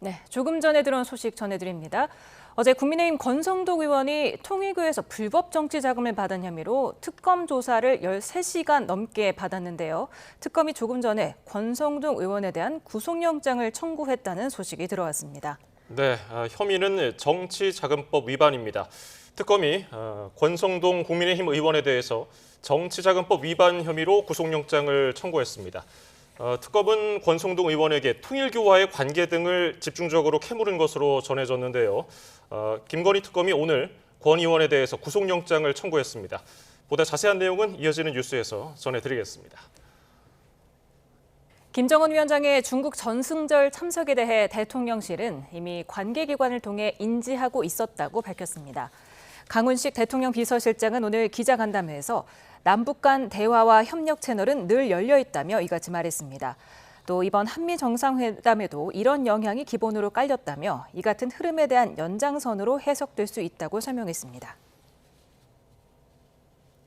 네, 조금 전에 들어온 소식 전해드립니다. 어제 국민의힘 권성동 의원이 통일교에서 불법 정치 자금을 받은 혐의로 특검 조사를 13시간 넘게 받았는데요. 특검이 조금 전에 권성동 의원에 대한 구속영장을 청구했다는 소식이 들어왔습니다. 네, 혐의는 정치자금법 위반입니다. 특검이 권성동 국민의힘 의원에 대해서 정치자금법 위반 혐의로 구속영장을 청구했습니다. 특검은 권성동 의원에게 통일교와의 관계 등을 집중적으로 캐물은 것으로 전해졌는데요. 김건희 특검이 오늘 권 의원에 대해서 구속영장을 청구했습니다. 보다 자세한 내용은 이어지는 뉴스에서 전해드리겠습니다. 김정은 위원장의 중국 전승절 참석에 대해 대통령실은 이미 관계기관을 통해 인지하고 있었다고 밝혔습니다. 강훈식 대통령 비서실장은 오늘 기자간담회에서 남북 간 대화와 협력 채널은 늘 열려 있다며 이같이 말했습니다. 또 이번 한미 정상회담에도 이런 영향이 기본으로 깔렸다며 이 같은 흐름에 대한 연장선으로 해석될 수 있다고 설명했습니다.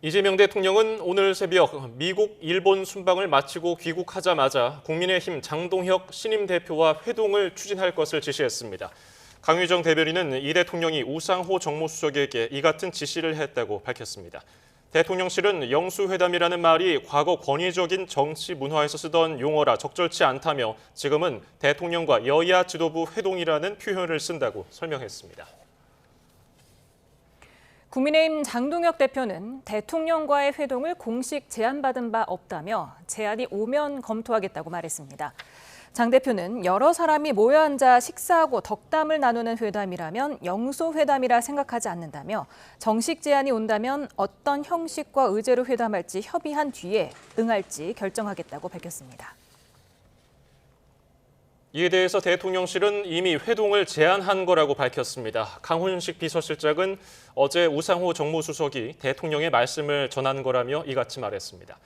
이재명 대통령은 오늘 새벽 미국, 일본 순방을 마치고 귀국하자마자 국민의힘 장동혁 신임 대표와 회동을 추진할 것을 지시했습니다. 강유정 대변인은 이 대통령이 우상호 정무수석에게 이 같은 지시를 했다고 밝혔습니다. 대통령실은 영수회담이라는 말이 과거 권위적인 정치 문화에서 쓰던 용어라 적절치 않다며 지금은 대통령과 여야 지도부 회동이라는 표현을 쓴다고 설명했습니다. 국민의힘 장동혁 대표는 대통령과의 회동을 공식 제안받은 바 없다며 제안이 오면 검토하겠다고 말했습니다. 장 대표는 여러 사람이 모여 앉아 식사하고 덕담을 나누는 회담이라면 영소회담이라 생각하지 않는다며 정식 제안이 온다면 어떤 형식과 의제로 회담할지 협의한 뒤에 응할지 결정하겠다고 밝혔습니다. 이에 대해서 대통령실은 이미 회동을 제안한 거라고 밝혔습니다. 강훈식 비서실장은 어제 우상호 정무수석이 대통령의 말씀을 전한 거라며 이같이 말했습니다.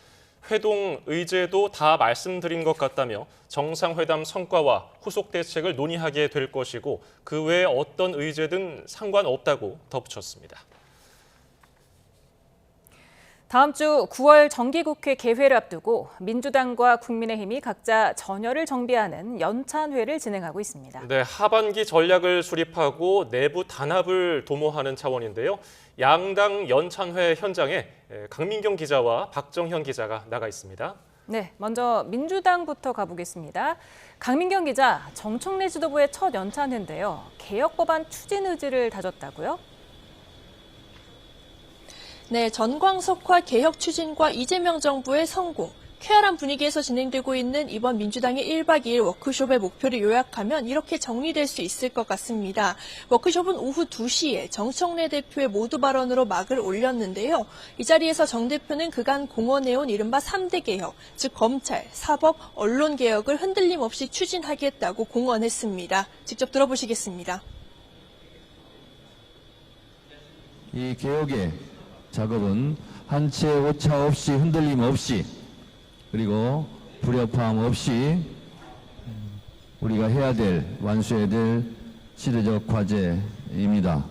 회동 의제도 다 말씀드린 것 같다며 정상회담 성과와 후속 대책을 논의하게 될 것이고 그 외에 어떤 의제든 상관없다고 덧붙였습니다. 다음 주 9월 정기국회 개회를 앞두고 민주당과 국민의힘이 각자 전열을 정비하는 연찬회를 진행하고 있습니다. 네, 하반기 전략을 수립하고 내부 단합을 도모하는 차원인데요. 양당 연찬회 현장에 강민경 기자와 박정현 기자가 나가 있습니다. 네, 먼저 민주당부터 가보겠습니다. 강민경 기자, 정청래 지도부의 첫 연찬회인데요. 개혁 법안 추진 의지를 다졌다고요? 네, 전광석화 개혁 추진과 이재명 정부의 성공, 쾌활한 분위기에서 진행되고 있는 이번 민주당의 1박 2일 워크숍의 목표를 요약하면 이렇게 정리될 수 있을 것 같습니다. 워크숍은 오후 2시에 정청래 대표의 모두 발언으로 막을 올렸는데요. 이 자리에서 정 대표는 그간 공언해온 이른바 3대 개혁, 즉 검찰, 사법, 언론 개혁을 흔들림 없이 추진하겠다고 공언했습니다. 직접 들어보시겠습니다. 이 개혁의 작업은 한치 오차 없이 흔들림 없이 그리고 불협화음 없이 우리가 해야 될 완수해야 될 시대적 과제입니다.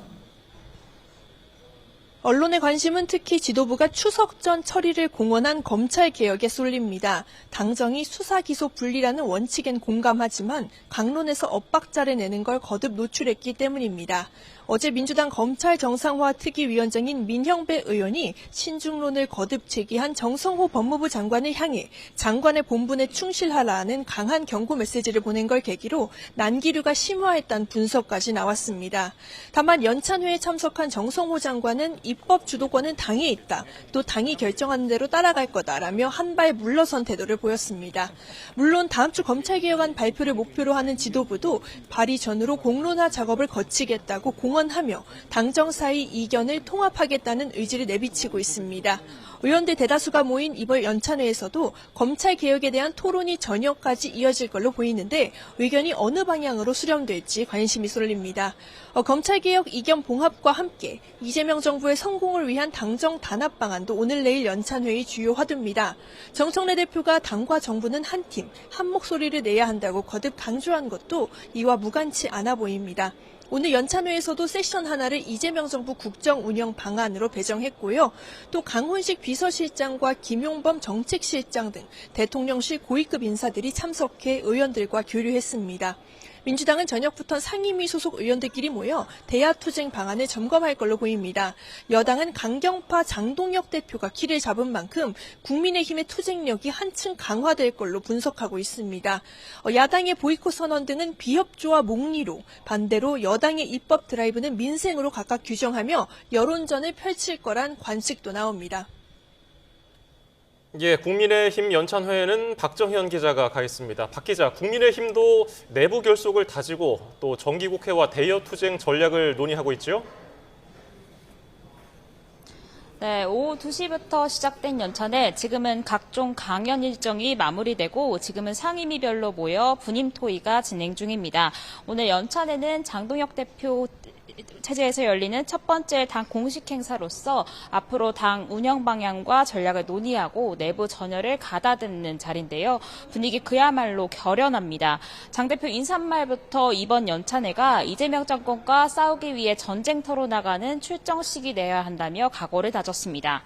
언론의 관심은 특히 지도부가 추석 전 처리를 공언한 검찰 개혁에 쏠립니다. 당정이 수사 기소 분리라는 원칙엔 공감하지만 강론에서 엇박자를 내는 걸 거듭 노출했기 때문입니다. 어제 민주당 검찰 정상화 특위위원장인 민형배 의원이 신중론을 거듭 제기한 정성호 법무부 장관을 향해 장관의 본분에 충실하라는 강한 경고 메시지를 보낸 걸 계기로 난기류가 심화했다는 분석까지 나왔습니다. 다만 연찬회에 참석한 정성호 장관은 입법 주도권은 당에 있다. 또 당이 결정하는 대로 따라갈 거다라며 한 발 물러선 태도를 보였습니다. 물론 다음 주 검찰개혁안 발표를 목표로 하는 지도부도 발의 전후로 공론화 작업을 거치겠다고 공언하며 당정 사이 이견을 통합하겠다는 의지를 내비치고 있습니다. 의원들 대다수가 모인 이번 연찬회에서도 검찰개혁에 대한 토론이 저녁까지 이어질 걸로 보이는데 의견이 어느 방향으로 수렴될지 관심이 쏠립니다. 검찰개혁 이견 봉합과 함께 이재명 정부의 성공을 위한 당정 단합 방안도 오늘 내일 연찬회의 주요 화두입니다. 정청래 대표가 당과 정부는 한 팀, 한 목소리를 내야 한다고 거듭 강조한 것도 이와 무관치 않아 보입니다. 오늘 연찬회에서도 세션 하나를 이재명 정부 국정 운영 방안으로 배정했고요. 또 강훈식 비서실장과 김용범 정책실장 등 대통령실 고위급 인사들이 참석해 의원들과 교류했습니다. 민주당은 저녁부터 상임위 소속 의원들끼리 모여 대야투쟁 방안을 점검할 걸로 보입니다. 여당은 강경파 장동혁 대표가 키를 잡은 만큼 국민의힘의 투쟁력이 한층 강화될 걸로 분석하고 있습니다. 야당의 보이콧 선언 등은 비협조와 목리로, 반대로 여당의 입법 드라이브는 민생으로 각각 규정하며 여론전을 펼칠 거란 관측도 나옵니다. 예, 국민의힘 연찬회에는 박정현 기자가 가 있습니다. 박 기자, 국민의힘도 내부 결속을 다지고 또 정기국회와 대여투쟁 전략을 논의하고 있죠? 네, 오후 2시부터 시작된 연찬회, 지금은 각종 강연 일정이 마무리되고 지금은 상임위별로 모여 분임 토의가 진행 중입니다. 오늘 연찬회는 장동혁 대표 체제에서 열리는 첫 번째 당 공식 행사로서 앞으로 당 운영 방향과 전략을 논의하고 내부 전열을 가다듬는 자리인데요. 분위기 그야말로 결연합니다. 장 대표 인사말부터 이번 연찬회가 이재명 정권과 싸우기 위해 전쟁터로 나가는 출정식이 되어야 한다며 각오를 다졌습니다.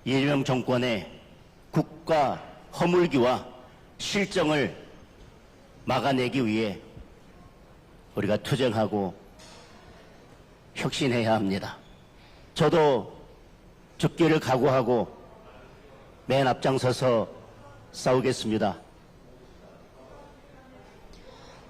이재명 정권의 국가 허물기와 실정을 막아내기 위해 우리가 투쟁하고 혁신해야 합니다. 저도 죽기를 각오하고 맨 앞장서서 싸우겠습니다.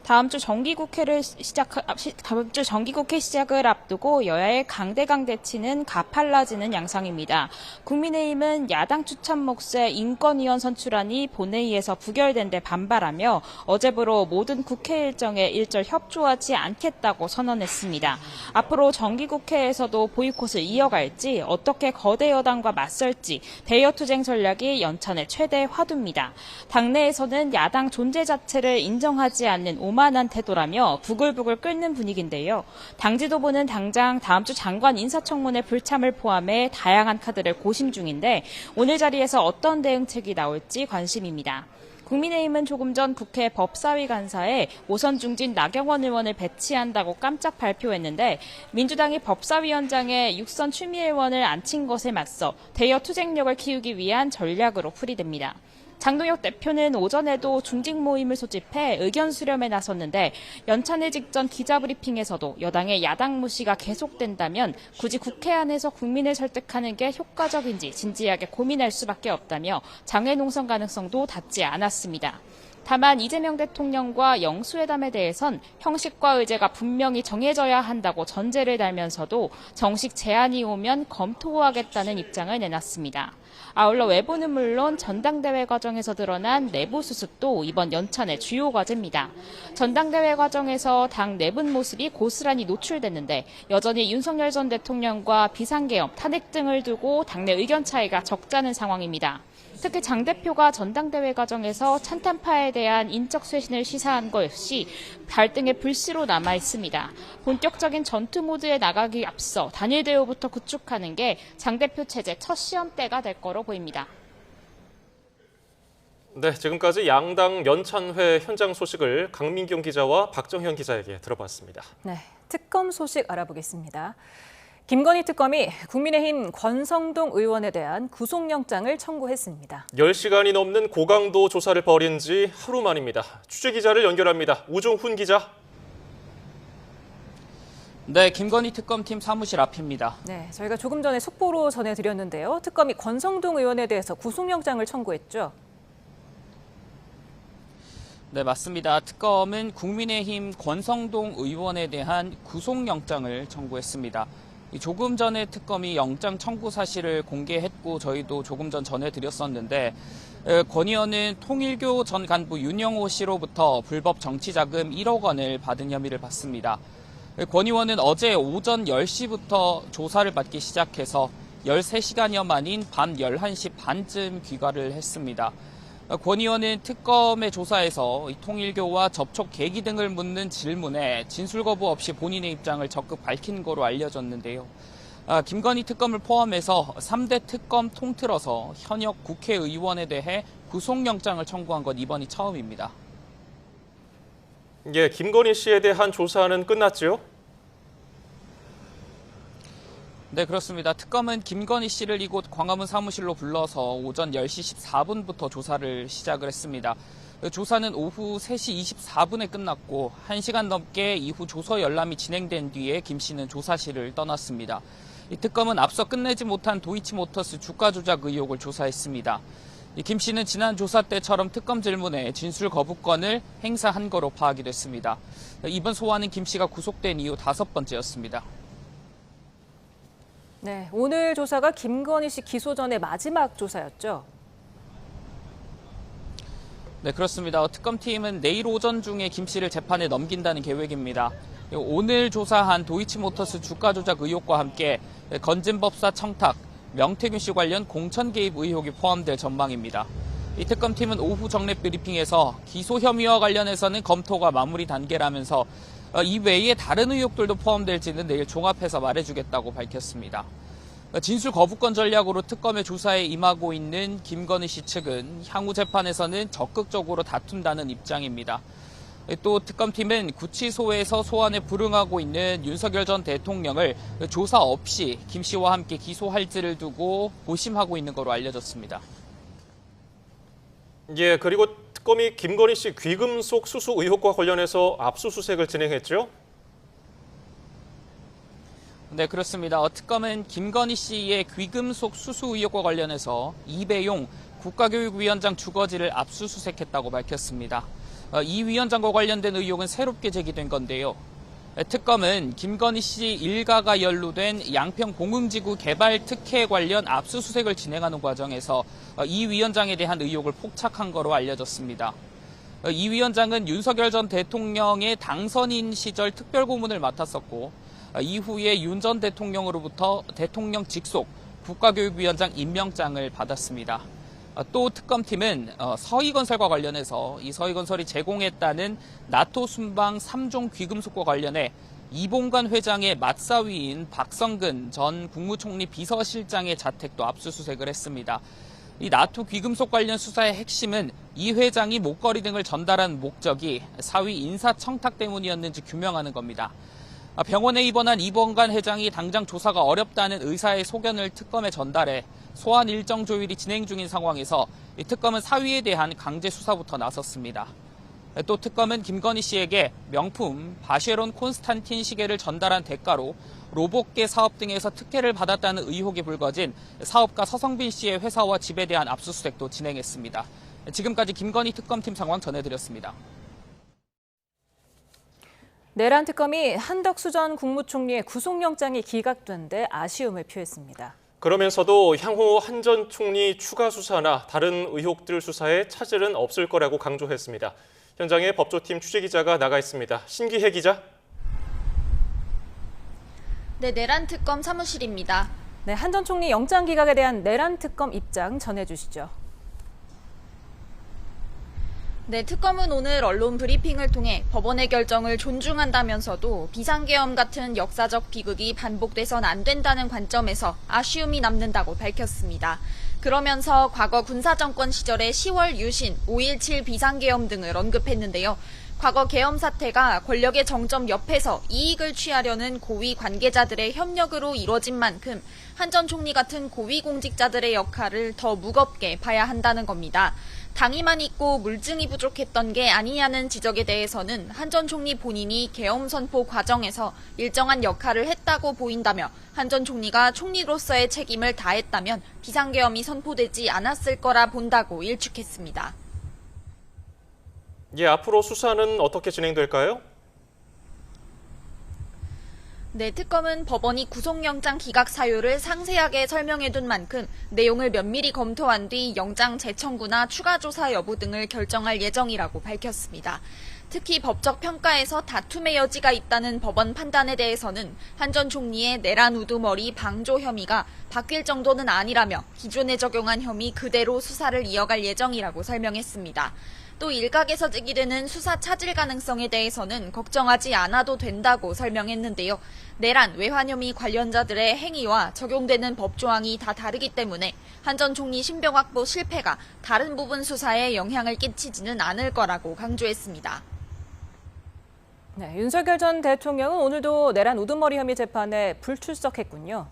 다음 주 정기국회 시작을 앞두고 여야의 강대강 대치는 가팔라지는 양상입니다. 국민의힘은 야당 추천 몫의 인권위원 선출안이 본회의에서 부결된 데 반발하며 어제부로 모든 국회 일정에 일절 협조하지 않겠다고 선언했습니다. 앞으로 정기국회에서도 보이콧을 이어갈지 어떻게 거대 여당과 맞설지 대여투쟁 전략이 연찬의 최대 화두입니다. 당내에서는 야당 존재 자체를 인정하지 않는 오만한 태도라며 부글부글 끓는 분위기인데요. 당 지도부는 당장 다음 주 장관 인사청문회 불참을 포함해 다양한 카드를 고심 중인데 오늘 자리에서 어떤 대응책이 나올지 관심입니다. 국민의힘은 조금 전 국회 법사위 간사에 오선 중진 나경원 의원을 배치한다고 깜짝 발표했는데 민주당이 법사위원장에 육선 추미애 의원을 앉힌 것에 맞서 대여 투쟁력을 키우기 위한 전략으로 풀이됩니다. 장동혁 대표는 오전에도 중직 모임을 소집해 의견 수렴에 나섰는데 연찬회 직전 기자브리핑에서도 여당의 야당 무시가 계속된다면 굳이 국회 안에서 국민을 설득하는 게 효과적인지 진지하게 고민할 수밖에 없다며 장외 농성 가능성도 닿지 않았습니다. 다만 이재명 대통령과 영수회담에 대해선 형식과 의제가 분명히 정해져야 한다고 전제를 달면서도 정식 제안이 오면 검토하겠다는 입장을 내놨습니다. 아울러 외부는 물론 전당대회 과정에서 드러난 내부 수습도 이번 연찬의 주요 과제입니다. 전당대회 과정에서 당 내분 모습이 고스란히 노출됐는데 여전히 윤석열 전 대통령과 비상계엄, 탄핵 등을 두고 당내 의견 차이가 적잖은 상황입니다. 특히 장 대표가 전당대회 과정에서 찬탄파에 대한 인적 쇄신을 시사한 것이 갈등의 불씨로 남아 있습니다. 본격적인 전투 모드에 나가기 앞서 단일 대우부터 구축하는 게 장 대표 체제 첫 시험대가 될 거로 보입니다. 네, 지금까지 양당 연찬회 현장 소식을 강민경 기자와 박정현 기자에게 들어봤습니다. 네, 특검 소식 알아보겠습니다. 김건희 특검이 국민의힘 권성동 의원에 대한 구속영장을 청구했습니다. 10시간이 넘는 고강도 조사를 벌인 지 하루 만입니다. 취재기자를 연결합니다. 우종훈 기자. 네, 김건희 특검팀 사무실 앞입니다. 네, 저희가 조금 전에 속보로 전해드렸는데요. 특검이 권성동 의원에 대해서 구속영장을 청구했죠. 네, 맞습니다. 특검은 국민의힘 권성동 의원에 대한 구속영장을 청구했습니다. 조금 전에 특검이 영장 청구 사실을 공개했고 저희도 조금 전 전해드렸었는데 권 의원은 통일교 전 간부 윤영호 씨로부터 불법 정치자금 1억 원을 받은 혐의를 받습니다. 권 의원은 어제 오전 10시부터 조사를 받기 시작해서 13시간여 만인 밤 11시 반쯤 귀가를 했습니다. 권 의원은 특검의 조사에서 통일교와 접촉 계기 등을 묻는 질문에 진술 거부 없이 본인의 입장을 적극 밝힌 거로 알려졌는데요. 김건희 특검을 포함해서 3대 특검 통틀어서 현역 국회의원에 대해 구속영장을 청구한 건 이번이 처음입니다. 예, 김건희 씨에 대한 조사는 끝났지요? 네, 그렇습니다. 특검은 김건희 씨를 이곳 광화문 사무실로 불러서 오전 10시 14분부터 조사를 시작을 했습니다. 조사는 오후 3시 24분에 끝났고 1시간 넘게 이후 조서 열람이 진행된 뒤에 김 씨는 조사실을 떠났습니다. 이 특검은 앞서 끝내지 못한 도이치모터스 주가 조작 의혹을 조사했습니다. 김 씨는 지난 조사 때처럼 특검 질문에 진술 거부권을 행사한 거로 파악이 됐습니다. 이번 소환은 김 씨가 구속된 이후 5번째였습니다. 네, 오늘 조사가 김건희 씨 기소 전의 마지막 조사였죠. 네, 그렇습니다. 특검팀은 내일 오전 중에 김 씨를 재판에 넘긴다는 계획입니다. 오늘 조사한 도이치모터스 주가 조작 의혹과 함께 건진법사 청탁, 명태균 씨 관련 공천 개입 의혹이 포함될 전망입니다. 이 특검팀은 오후 정례 브리핑에서 기소 혐의와 관련해서는 검토가 마무리 단계라면서 이 외에 다른 의혹들도 포함될지는 내일 종합해서 말해주겠다고 밝혔습니다. 진술 거부권 전략으로 특검의 조사에 임하고 있는 김건희 씨 측은 향후 재판에서는 적극적으로 다툰다는 입장입니다. 또 특검팀은 구치소에서 소환에 불응하고 있는 윤석열 전 대통령을 조사 없이 김 씨와 함께 기소할지를 두고 고심하고 있는 것으로 알려졌습니다. 예, 그리고 특검이 김건희 씨 귀금속 수수 의혹과 관련해서 압수수색을 진행했죠? 네, 그렇습니다. 특검은 김건희 씨의 귀금속 수수 의혹과 관련해서 이배용 국가교육위원장 주거지를 압수수색했다고 밝혔습니다. 이 위원장과 관련된 의혹은 새롭게 제기된 건데요. 특검은 김건희 씨 일가가 연루된 양평 공흥지구 개발 특혜 관련 압수수색을 진행하는 과정에서 이 위원장에 대한 의혹을 포착한 거로 알려졌습니다. 이 위원장은 윤석열 전 대통령의 당선인 시절 특별고문을 맡았었고 이후에 윤 전 대통령으로부터 대통령 직속 국가교육위원장 임명장을 받았습니다. 또 특검팀은 서희건설과 관련해서 이 서희건설이 제공했다는 나토 순방 3종 귀금속과 관련해 이봉관 회장의 맞사위인 박성근 전 국무총리 비서실장의 자택도 압수수색을 했습니다. 이 나토 귀금속 관련 수사의 핵심은 이 회장이 목걸이 등을 전달한 목적이 사위 인사청탁 때문이었는지 규명하는 겁니다. 병원에 입원한 이봉관 회장이 당장 조사가 어렵다는 의사의 소견을 특검에 전달해 소환 일정 조율이 진행 중인 상황에서 이 특검은 사위에 대한 강제 수사부터 나섰습니다. 또 특검은 김건희 씨에게 명품 바쉐론 콘스탄틴 시계를 전달한 대가로 로봇계 사업 등에서 특혜를 받았다는 의혹이 불거진 사업가 서성빈 씨의 회사와 집에 대한 압수수색도 진행했습니다. 지금까지 김건희 특검팀 상황 전해드렸습니다. 내란 특검이 한덕수 전 국무총리의 구속영장이 기각된 데 아쉬움을 표했습니다. 그러면서도 향후 한 전 총리 추가 수사나 다른 의혹들 수사에 차질은 없을 거라고 강조했습니다. 현장에 법조팀 취재기자가 나가 있습니다. 신기혜 기자. 네, 내란 특검 사무실입니다. 네, 한 전 총리 영장 기각에 대한 내란 특검 입장 전해주시죠. 네, 특검은 오늘 언론 브리핑을 통해 법원의 결정을 존중한다면서도 비상계엄 같은 역사적 비극이 반복돼선 안 된다는 관점에서 아쉬움이 남는다고 밝혔습니다. 그러면서 과거 군사정권 시절의 10월 유신, 5.17 비상계엄 등을 언급했는데요. 과거 계엄 사태가 권력의 정점 옆에서 이익을 취하려는 고위 관계자들의 협력으로 이뤄진 만큼 한 전 총리 같은 고위 공직자들의 역할을 더 무겁게 봐야 한다는 겁니다. 당위만 있고 물증이 부족했던 게 아니냐는 지적에 대해서는 한 전 총리 본인이 계엄 선포 과정에서 일정한 역할을 했다고 보인다며 한 전 총리가 총리로서의 책임을 다했다면 비상계엄이 선포되지 않았을 거라 본다고 일축했습니다. 예, 앞으로 수사는 어떻게 진행될까요? 네, 특검은 법원이 구속영장 기각 사유를 상세하게 설명해둔 만큼 내용을 면밀히 검토한 뒤 영장 재청구나 추가 조사 여부 등을 결정할 예정이라고 밝혔습니다. 특히 법적 평가에서 다툼의 여지가 있다는 법원 판단에 대해서는 한 전 총리의 내란 우두머리 방조 혐의가 바뀔 정도는 아니라며 기존에 적용한 혐의 그대로 수사를 이어갈 예정이라고 설명했습니다. 또 일각에서 제기되는 수사 차질 가능성에 대해서는 걱정하지 않아도 된다고 설명했는데요. 내란, 외환 혐의 관련자들의 행위와 적용되는 법 조항이 다 다르기 때문에 한 전 총리 신병 확보 실패가 다른 부분 수사에 영향을 끼치지는 않을 거라고 강조했습니다. 네, 윤석열 전 대통령은 오늘도 내란 우두머리 혐의 재판에 불출석했군요.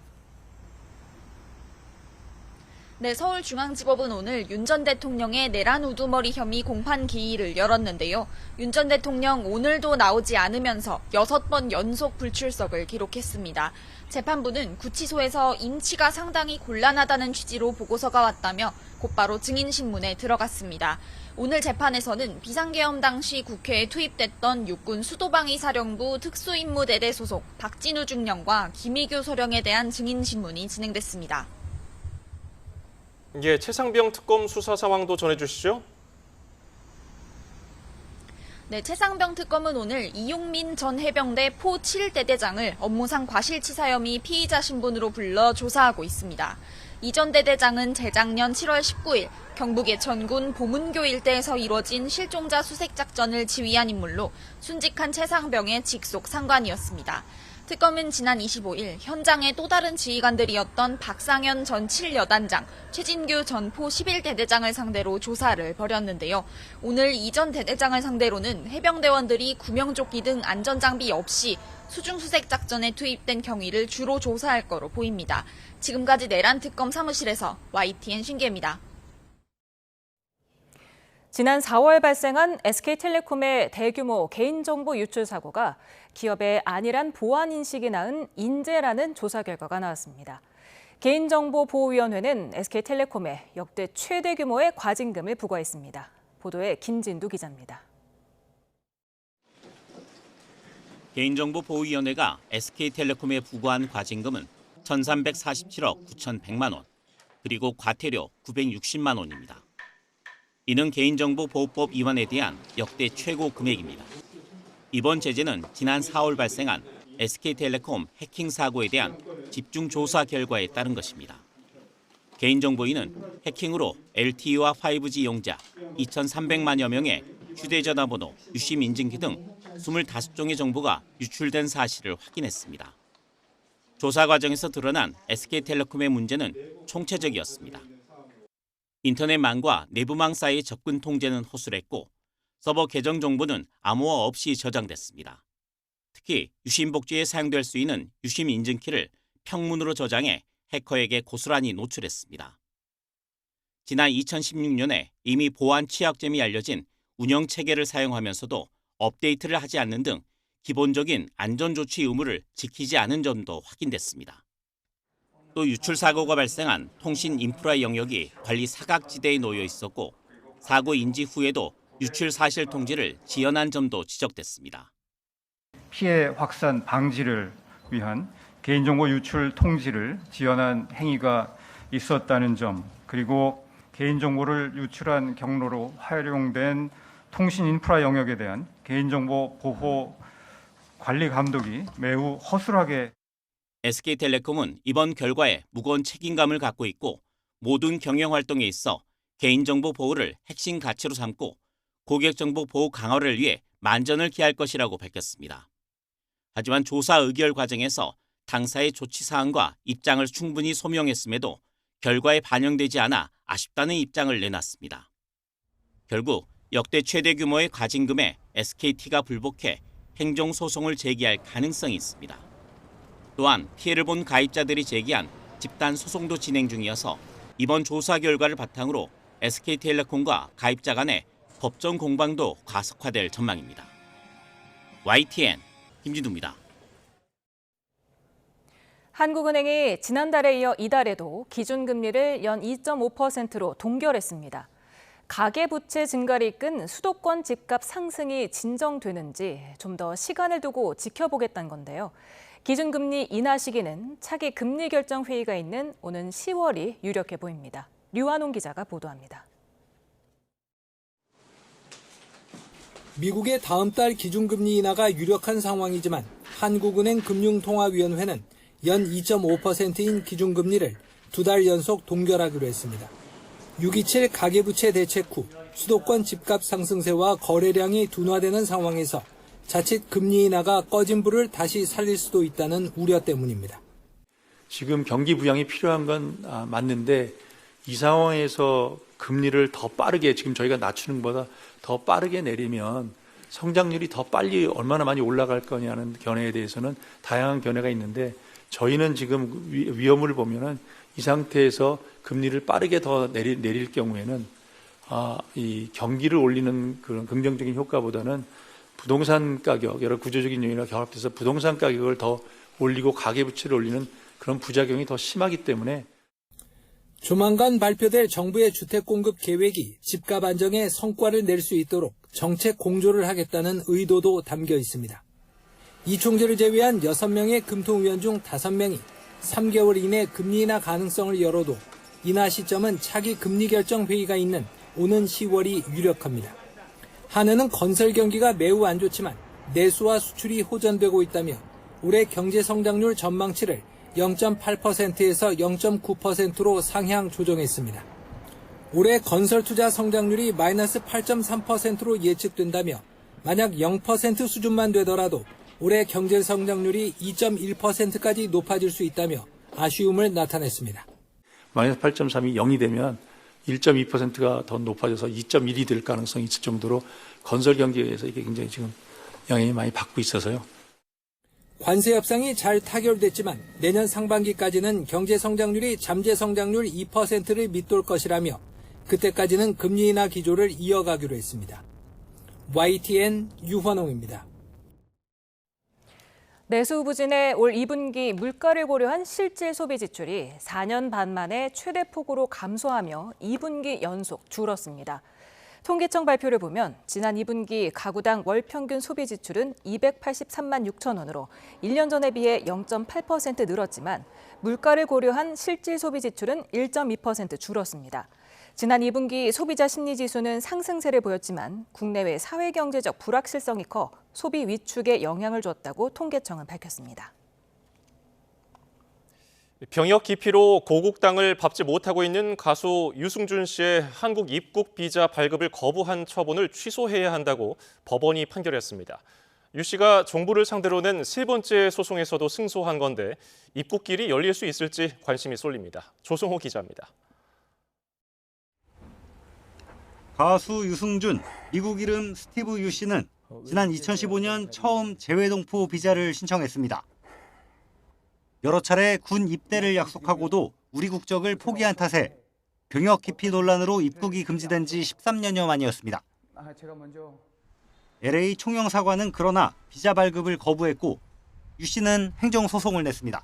네, 서울중앙지법은 오늘 윤 전 대통령의 내란 우두머리 혐의 공판 기일을 열었는데요. 윤 전 대통령 오늘도 나오지 않으면서 6번 연속 불출석을 기록했습니다. 재판부는 구치소에서 인치가 상당히 곤란하다는 취지로 보고서가 왔다며 곧바로 증인신문에 들어갔습니다. 오늘 재판에서는 비상계엄 당시 국회에 투입됐던 육군 수도방위사령부 특수임무대대 소속 박진우 중령과 김의교 소령에 대한 증인신문이 진행됐습니다. 예, 최상병 특검 수사 상황도 전해주시죠. 네, 최상병 특검은 오늘 이용민 전 해병대 포 7대대장을 업무상 과실치사 혐의 피의자 신분으로 불러 조사하고 있습니다. 이 전 대대장은 재작년 7월 19일 경북 예천군 보문교 일대에서 이뤄진 실종자 수색 작전을 지휘한 인물로 순직한 최상병의 직속 상관이었습니다. 특검은 지난 25일 현장의 또 다른 지휘관들이었던 박상현 전 7여단장, 최진규 전 포 11대대장을 상대로 조사를 벌였는데요. 오늘 이 전 대대장을 상대로는 해병대원들이 구명조끼 등 안전장비 없이 수중수색 작전에 투입된 경위를 주로 조사할 거로 보입니다. 지금까지 내란 특검 사무실에서 YTN 신기입니다. 지난 4월 발생한 SK텔레콤의 대규모 개인정보 유출 사고가 기업의 안일한 보안 인식이 낳은 인재라는 조사 결과가 나왔습니다. 개인정보보호위원회는 SK텔레콤에 역대 최대 규모의 과징금을 부과했습니다. 보도에 김진두 기자입니다. 개인정보보호위원회가 SK텔레콤에 부과한 과징금은 1,347억 9,100만 원, 그리고 과태료 960만 원입니다. 이는 개인정보보호법 위반에 대한 역대 최고 금액입니다. 이번 제재는 지난 4월 발생한 SK텔레콤 해킹 사고에 대한 집중 조사 결과에 따른 것입니다. 개인정보위는 해킹으로 LTE와 5G 이용자 2,300만여 명의 휴대전화번호, 유심 인증키 등 25종의 정보가 유출된 사실을 확인했습니다. 조사 과정에서 드러난 SK텔레콤의 문제는 총체적이었습니다. 인터넷망과 내부망 사이의 접근 통제는 허술했고 서버 계정 정보는 암호화 없이 저장됐습니다. 특히 유심 복제에 사용될 수 있는 유심 인증키를 평문으로 저장해 해커에게 고스란히 노출했습니다. 지난 2016년에 이미 보안 취약점이 알려진 운영 체계를 사용하면서도 업데이트를 하지 않는 등 기본적인 안전조치 의무를 지키지 않은 점도 확인됐습니다. 또 유출 사고가 발생한 통신 인프라 영역이 관리 사각지대에 놓여 있었고 사고 인지 후에도 유출 사실 통지를 지연한 점도 지적됐습니다. 피해 확산 방지를 위한 개인정보 유출 통지를 지연한 행위가 있었다는 점, 그리고 개인정보를 유출한 경로로 활용된 통신 인프라 영역에 대한 개인정보 보호 관리 감독이 매우 허술하게 SK텔레콤은 이번 결과에 무거운 책임감을 갖고 있고 모든 경영활동에 있어 개인정보 보호를 핵심 가치로 삼고 고객정보 보호 강화를 위해 만전을 기할 것이라고 밝혔습니다. 하지만 조사 의결 과정에서 당사의 조치 사항과 입장을 충분히 소명했음에도 결과에 반영되지 않아 아쉽다는 입장을 내놨습니다. 결국 역대 최대 규모의 과징금에 SKT가 불복해 행정소송을 제기할 가능성이 있습니다. 또한 피해를 본 가입자들이 제기한 집단 소송도 진행 중이어서 이번 조사 결과를 바탕으로 SK텔레콤과 가입자 간의 법정 공방도 가속화될 전망입니다. YTN 김진두입니다. 한국은행이 지난달에 이어 이달에도 기준금리를 연 2.5%로 동결했습니다. 가계부채 증가를 이끈 수도권 집값 상승이 진정되는지 좀 더 시간을 두고 지켜보겠다는 건데요. 기준금리 인하 시기는 차기 금리 결정 회의가 있는 오는 10월이 유력해 보입니다. 류한홍 기자가 보도합니다. 미국의 다음 달 기준금리 인하가 유력한 상황이지만 한국은행 금융통화위원회는 연 2.5%인 기준금리를 2달 연속 동결하기로 했습니다. 6.27 가계부채 대책 후 수도권 집값 상승세와 거래량이 둔화되는 상황에서 자칫 금리 인하가 꺼진 불을 다시 살릴 수도 있다는 우려 때문입니다. 지금 경기 부양이 필요한 건 맞는데 이 상황에서 금리를 더 빠르게 지금 저희가 낮추는 것보다 더 빠르게 내리면 성장률이 더 빨리 얼마나 많이 올라갈 거냐는 견해에 대해서는 다양한 견해가 있는데 저희는 지금 위험을 보면은 이 상태에서 금리를 빠르게 더 내릴 경우에는 이 경기를 올리는 그런 긍정적인 효과보다는 부동산 가격, 여러 구조적인 요인과 결합돼서 부동산 가격을 더 올리고 가계부채를 올리는 그런 부작용이 더 심하기 때문에 조만간 발표될 정부의 주택 공급 계획이 집값 안정에 성과를 낼 수 있도록 정책 공조를 하겠다는 의도도 담겨 있습니다. 이 총재를 제외한 6명의 금통위원 중 5명이 3개월 이내 금리 인하 가능성을 열어도 인하 시점은 차기 금리 결정 회의가 있는 오는 10월이 유력합니다. 한은은 건설 경기가 매우 안 좋지만 내수와 수출이 호전되고 있다며 올해 경제 성장률 전망치를 0.8%에서 0.9%로 상향 조정했습니다. 올해 건설 투자 성장률이 마이너스 8.3%로 예측된다며 만약 0% 수준만 되더라도 올해 경제 성장률이 2.1%까지 높아질 수 있다며 아쉬움을 나타냈습니다. 마이너스 8.3이 0이 되면 1.2%가 더 높아져서 2.1이 될 가능성이 있을 정도로 건설 경기에서 이게 굉장히 지금 영향이 많이 받고 있어서요. 관세 협상이 잘 타결됐지만 내년 상반기까지는 경제 성장률이 잠재 성장률 2%를 밑돌 것이라며 그때까지는 금리 인하 기조를 이어가기로 했습니다. YTN 유환홍입니다. 내수 부진의 올 2분기 물가를 고려한 실질 소비 지출이 4년 반 만에 최대폭으로 감소하며 2분기 연속 줄었습니다. 통계청 발표를 보면 지난 2분기 가구당 월 평균 소비 지출은 283만 6천 원으로 1년 전에 비해 0.8% 늘었지만 물가를 고려한 실질 소비 지출은 1.2% 줄었습니다. 지난 2분기 소비자 심리지수는 상승세를 보였지만 국내외 사회경제적 불확실성이 커 소비 위축에 영향을 줬다고 통계청은 밝혔습니다. 병역 기피로 고국 땅을 밟지 못하고 있는 가수 유승준 씨의 한국 입국 비자 발급을 거부한 처분을 취소해야 한다고 법원이 판결했습니다. 유 씨가 정부를 상대로 낸 3번째 소송에서도 승소한 건데 입국길이 열릴 수 있을지 관심이 쏠립니다. 조성호 기자입니다. 가수 유승준, 미국 이름 스티브 유 씨는 지난 2015년 처음 재외동포 비자를 신청했습니다. 여러 차례 군 입대를 약속하고도 우리 국적을 포기한 탓에 병역 기피 논란으로 입국이 금지된 지 13년여 만이었습니다. LA 총영사관은 그러나 비자 발급을 거부했고 유 씨는 행정소송을 냈습니다.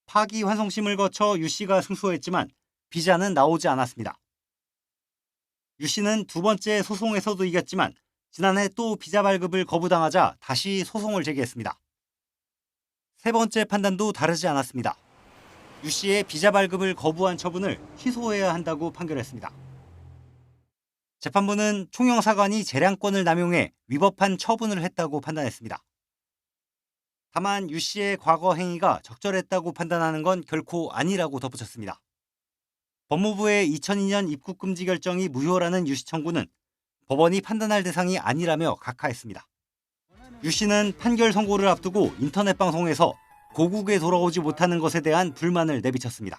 파기환송심을 거쳐 유 씨가 승소했지만 비자는 나오지 않았습니다. 유 씨는 2번째 소송에서도 이겼지만 지난해 또 비자 발급을 거부당하자 다시 소송을 제기했습니다. 3번째 판단도 다르지 않았습니다. 유 씨의 비자 발급을 거부한 처분을 취소해야 한다고 판결했습니다. 재판부는 총영사관이 재량권을 남용해 위법한 처분을 했다고 판단했습니다. 다만 유 씨의 과거 행위가 적절했다고 판단하는 건 결코 아니라고 덧붙였습니다. 법무부의 2002년 입국 금지 결정이 무효라는 유 씨 청구는 법원이 판단할 대상이 아니라며 각하했습니다. 유 씨는 판결 선고를 앞두고 인터넷 방송에서 고국에 돌아오지 못하는 것에 대한 불만을 내비쳤습니다.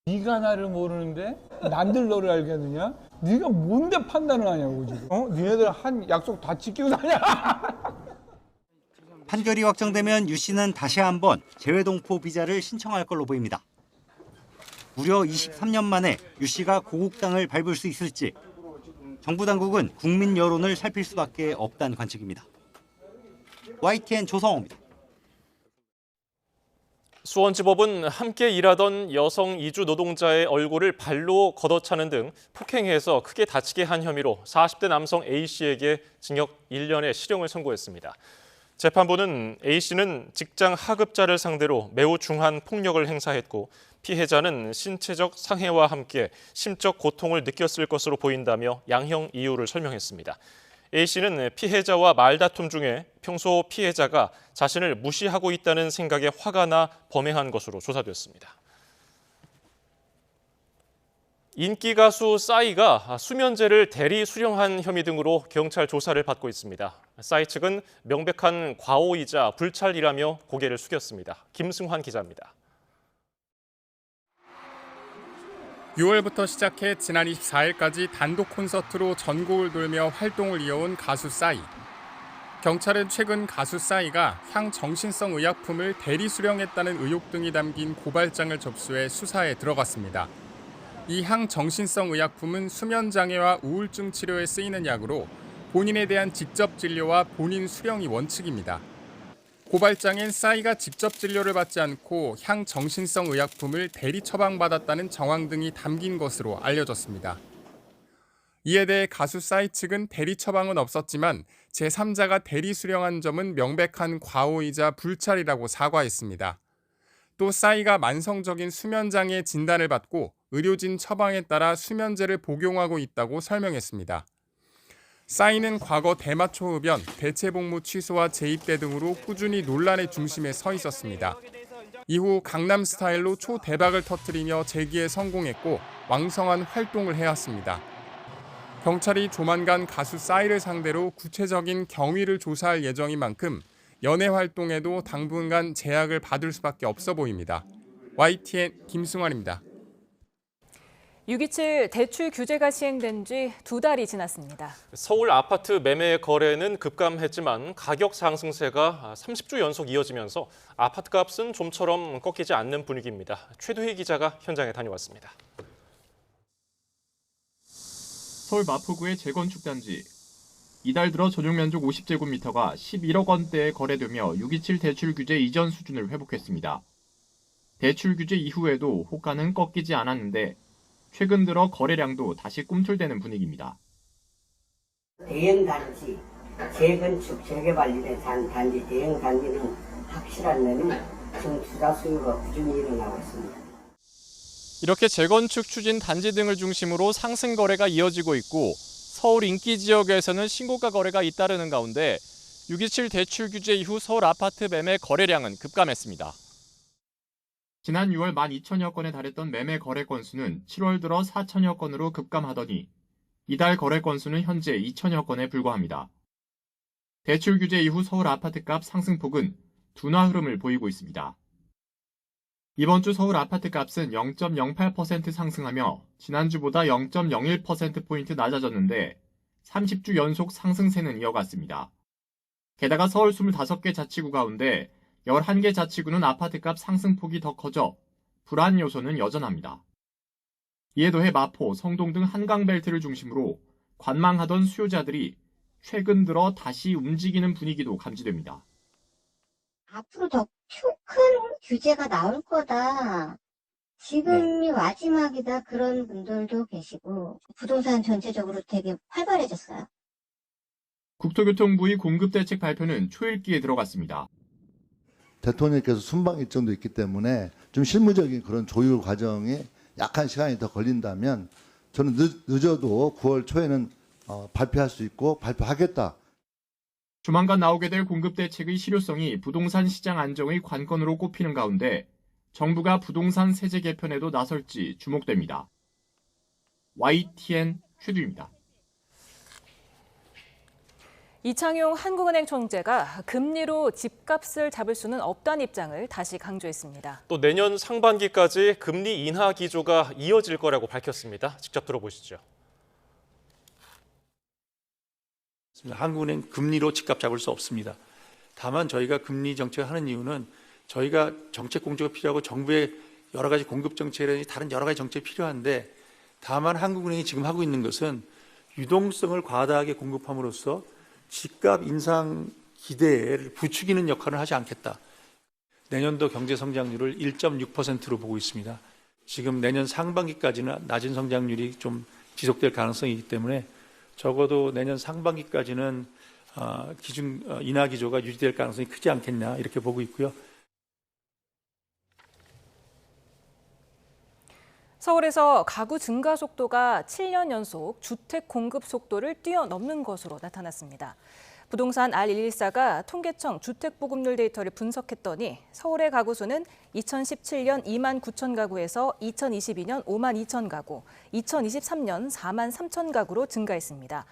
네가 나를 모르는데 남들 너를 알겠느냐? 네가 뭔데 판단을 하냐고 지금. 니네들 한 약속 다 지키고 사냐? 판결이 확정되면 유 씨는 다시 한번 재외동포 비자를 신청할 걸로 보입니다. 무려 23년 만에 유 씨가 고국 땅을 밟을 수 있을지 정부 당국은 국민 여론을 살필 수밖에 없다는 관측입니다. YTN 조성호입니다. 수원지법은 함께 일하던 여성 이주 노동자의 얼굴을 발로 걷어차는 등 폭행해서 크게 다치게 한 혐의로 40대 남성 A씨에게 징역 1년의 실형을 선고했습니다. 재판부는 A씨는 직장 하급자를 상대로 매우 중한 폭력을 행사했고 피해자는 신체적 상해와 함께 심적 고통을 느꼈을 것으로 보인다며 양형 이유를 설명했습니다. A씨는 피해자와 말다툼 중에 평소 피해자가 자신을 무시하고 있다는 생각에 화가 나 범행한 것으로 조사됐습니다. 인기 가수 싸이가 수면제를 대리 수령한 혐의 등으로 경찰 조사를 받고 있습니다. 싸이 측은 명백한 과오이자 불찰이라며 고개를 숙였습니다. 김승환 기자입니다. 6월부터 시작해 지난 24일까지 단독 콘서트로 전국을 돌며 활동을 이어온 가수 싸이. 경찰은 최근 가수 싸이가 향정신성 의약품을 대리 수령했다는 의혹 등이 담긴 고발장을 접수해 수사에 들어갔습니다. 이 향정신성 의약품은 수면장애와 우울증 치료에 쓰이는 약으로 본인에 대한 직접 진료와 본인 수령이 원칙입니다. 고발장엔 싸이가 직접 진료를 받지 않고 향정신성 의약품을 대리 처방받았다는 정황 등이 담긴 것으로 알려졌습니다. 이에 대해 가수 싸이 측은 대리 처방은 없었지만 제3자가 대리 수령한 점은 명백한 과오이자 불찰이라고 사과했습니다. 또 싸이가 만성적인 수면장애 진단을 받고 의료진 처방에 따라 수면제를 복용하고 있다고 설명했습니다. 싸이는 과거 대마초 흡연, 대체복무 취소와 재입대 등으로 꾸준히 논란의 중심에 서 있었습니다. 이후 강남 스타일로 초대박을 터뜨리며 재기에 성공했고 왕성한 활동을 해왔습니다. 경찰이 조만간 가수 싸이를 상대로 구체적인 경위를 조사할 예정인 만큼 연예 활동에도 당분간 제약을 받을 수밖에 없어 보입니다. YTN 김승환입니다. 6.27 대출 규제가 시행된 지 2달이 지났습니다. 서울 아파트 매매 거래는 급감했지만 가격 상승세가 30주 연속 이어지면서 아파트 값은 좀처럼 꺾이지 않는 분위기입니다. 최두희 기자가 현장에 다녀왔습니다. 서울 마포구의 재건축 단지. 이달 들어 전용 면적 50제곱미터가 11억 원대에 거래되며 6.27 대출 규제 이전 수준을 회복했습니다. 대출 규제 이후에도 호가는 꺾이지 않았는데 최근 들어 거래량도 다시 꿈틀대는 분위기입니다. 대형 단지, 재건축, 재개발된 단지, 대형 단지는 확실한 면이 지금 투자 수요가 꾸준히 일어나고 있습니다. 이렇게 재건축 추진 단지 등을 중심으로 상승 거래가 이어지고 있고 서울 인기 지역에서는 신고가 거래가 잇따르는 가운데 6.27 대출 규제 이후 서울 아파트 매매 거래량은 급감했습니다. 지난 6월 12,000여 건에 달했던 매매 거래 건수는 7월 들어 4,000여 건으로 급감하더니 이달 거래 건수는 현재 2,000여 건에 불과합니다. 대출 규제 이후 서울 아파트값 상승폭은 둔화 흐름을 보이고 있습니다. 이번 주 서울 아파트값은 0.08% 상승하며 지난주보다 0.01%포인트 낮아졌는데 30주 연속 상승세는 이어갔습니다. 게다가 서울 25개 자치구 가운데 11개 자치구는 아파트값 상승폭이 더 커져 불안 요소는 여전합니다. 이에 더해 마포, 성동 등 한강벨트를 중심으로 관망하던 수요자들이 최근 들어 다시 움직이는 분위기도 감지됩니다. 앞으로 더 큰 규제가 나올 거다. 지금이 마지막이다. 그런 분들도 계시고 부동산 전체적으로 되게 활발해졌어요. 국토교통부의 공급대책 발표는 초읽기에 들어갔습니다. 대통령께서 순방 일정도 있기 때문에 좀 실무적인 그런 조율 과정에 약한 시간이 더 걸린다면 저는 늦어도 9월 초에는 발표할 수 있고 발표하겠다. 조만간 나오게 될 공급대책의 실효성이 부동산 시장 안정의 관건으로 꼽히는 가운데 정부가 부동산 세제 개편에도 나설지 주목됩니다. YTN 최두입니다. 이창용 한국은행 총재가 금리로 집값을 잡을 수는 없다는 입장을 다시 강조했습니다. 또 내년 상반기까지 금리 인하 기조가 이어질 거라고 밝혔습니다. 직접 들어보시죠. 한국은행 금리로 집값 잡을 수 없습니다. 다만 저희가 금리 정책을 하는 이유는 저희가 정책 공조가 필요하고 정부의 여러 가지 공급 정책이라든지 다른 여러 가지 정책이 필요한데 다만 한국은행이 지금 하고 있는 것은 유동성을 과다하게 공급함으로써 집값 인상 기대를 부추기는 역할을 하지 않겠다. 내년도 경제 성장률을 1.6%로 보고 있습니다. 지금 내년 상반기까지는 낮은 성장률이 좀 지속될 가능성이 있기 때문에 적어도 내년 상반기까지는 기준 인하 기조가 유지될 가능성이 크지 않겠냐 이렇게 보고 있고요. 서울에서 가구 증가 속도가 7년 연속 주택 공급 속도를 뛰어넘는 것으로 나타났습니다. 부동산 R114가 통계청 주택보급률 데이터를 분석했더니 서울의 가구 수는 2017년 2만 9천 가구에서 2022년 5만 2천 가구, 2023년 4만 3천 가구로 증가했습니다.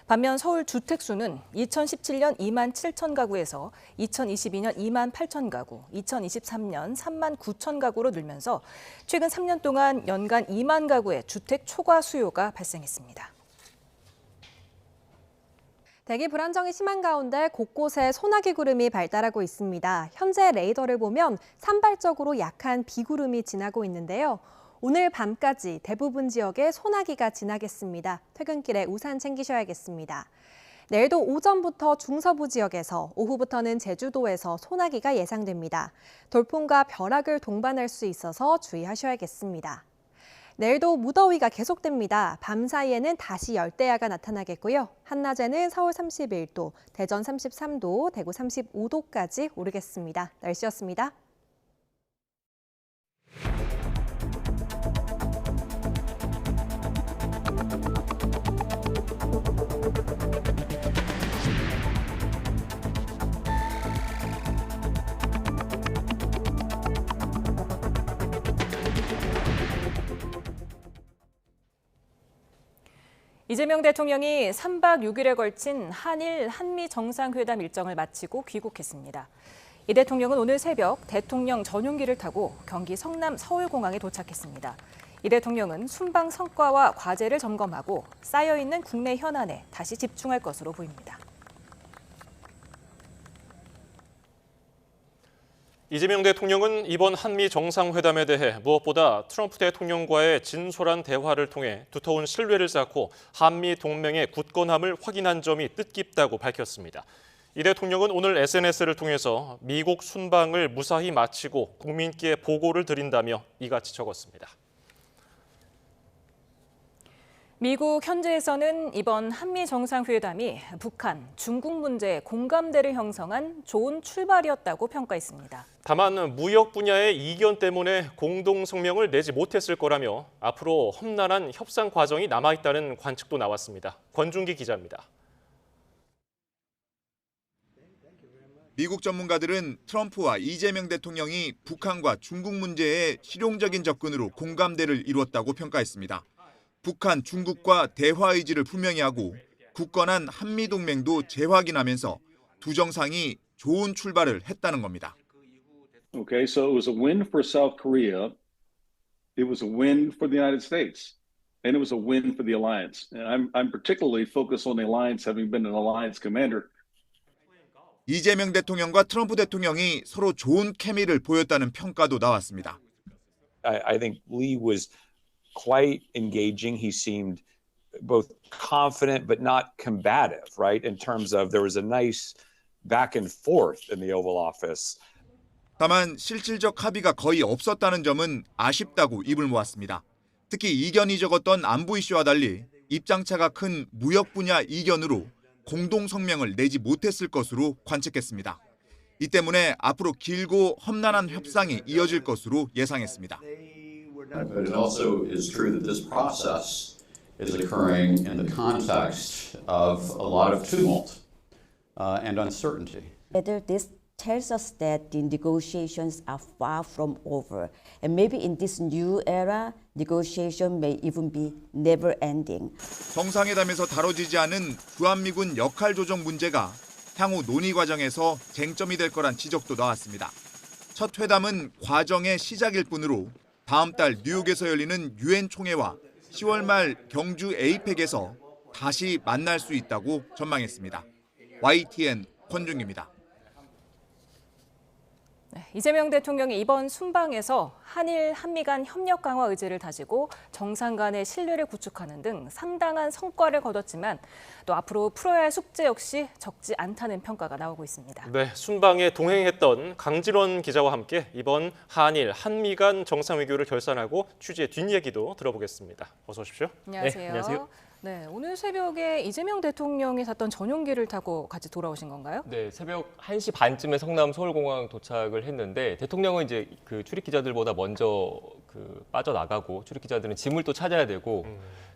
반면 서울 주택 수는 2017년 2만 7천 가구에서 2022년 2만 8천 가구, 2023년 3만 9천 가구로 늘면서 최근 3년 동안 연간 2만 가구의 주택 초과 수요가 발생했습니다. 대기 불안정이 심한 가운데 곳곳에 소나기 구름이 발달하고 있습니다. 현재 레이더를 보면 산발적으로 약한 비구름이 지나고 있는데요. 오늘 밤까지 대부분 지역에 소나기가 지나겠습니다. 퇴근길에 우산 챙기셔야겠습니다. 내일도 오전부터 중서부 지역에서 오후부터는 제주도에서 소나기가 예상됩니다. 돌풍과 벼락을 동반할 수 있어서 주의하셔야겠습니다. 내일도 무더위가 계속됩니다. 밤 사이에는 다시 열대야가 나타나겠고요. 한낮에는 서울 31도, 대전 33도, 대구 35도까지 오르겠습니다. 날씨였습니다. 이재명 대통령이 3박 6일에 걸친 한일, 한미 정상회담 일정을 마치고 귀국했습니다. 이 대통령은 오늘 새벽 대통령 전용기를 타고 경기 성남 서울공항에 도착했습니다. 이 대통령은 순방 성과와 과제를 점검하고 쌓여있는 국내 현안에 다시 집중할 것으로 보입니다. 이재명 대통령은 이번 한미 정상회담에 대해 무엇보다 트럼프 대통령과의 진솔한 대화를 통해 두터운 신뢰를 쌓고 한미 동맹의 굳건함을 확인한 점이 뜻깊다고 밝혔습니다. 이 대통령은 오늘 SNS를 통해서 미국 순방을 무사히 마치고 국민께 보고를 드린다며 이같이 적었습니다. 미국 현지에서는 이번 한미 정상회담이 북한, 중국 문제에 공감대를 형성한 좋은 출발이었다고 평가했습니다. 다만 무역 분야의 이견 때문에 공동 성명을 내지 못했을 거라며 앞으로 험난한 협상 과정이 남아있다는 관측도 나왔습니다. 권준기 기자입니다. 미국 전문가들은 트럼프와 이재명 대통령이 북한과 중국 문제에 실용적인 접근으로 공감대를 이루었다고 평가했습니다. 북한, 중국과 대화 의지를 분명히 하고 굳건한 한미동맹도 재확인하면서 두 정상이 좋은 출발을 했다는 겁니다. Okay, so it was a win for South Korea. It was a win for the United States. And it was a win for the alliance. And I'm particularly focused on the alliance, having been an alliance commander. 이재명 대통령과 트럼프 대통령이 서로 좋은 케미를 보였다는 평가도 나왔습니다. I think Lee was quite engaging. He seemed both confident but not combative, right? In terms of there was a nice back and forth in the Oval Office. 다만 실질적 합의가 거의 없었다는 점은 아쉽다고 입을 모았습니다. 특히 이견이 적었던 안보 이슈와 달리 입장차가 큰 무역 분야 이견으로 공동 성명을 내지 못했을 것으로 관측했습니다. 이 때문에 앞으로 길고 험난한 협상이 이어질 것으로 예상했습니다. But it also is true that this process is occurring in the context of a lot of tumult and uncertainty. Whether this tells us that the negotiations are far from over, and maybe in this new era, negotiation may even be never ending. 정상회담에서 다뤄지지 않은 주한미군 역할 조정 문제가 향후 논의 과정에서 쟁점이 될 거란 지적도 나왔습니다. 첫 회담은 과정의 시작일 뿐으로 다음 달 뉴욕에서 열리는 유엔 총회와 10월 말 경주 에이펙에서 다시 만날 수 있다고 전망했습니다. YTN 권중기입니다. 이재명 대통령이 이번 순방에서 한일, 한미 간 협력 강화 의지를 다지고 정상 간의 신뢰를 구축하는 등 상당한 성과를 거뒀지만 또 앞으로 풀어야 할 숙제 역시 적지 않다는 평가가 나오고 있습니다. 네, 순방에 동행했던 강진원 기자와 함께 이번 한일, 한미 간 정상외교를 결산하고 취재 뒷얘기도 들어보겠습니다. 어서 오십시오. 안녕하세요. 네, 안녕하세요. 네, 오늘 새벽에 이재명 대통령이 탔던 전용기를 타고 같이 돌아오신 건가요? 네, 새벽 1시 반쯤에 성남 서울공항 도착을 했는데 대통령은 이제 그 출입 기자들보다 먼저 빠져나가고 출입 기자들은 짐을 또 찾아야 되고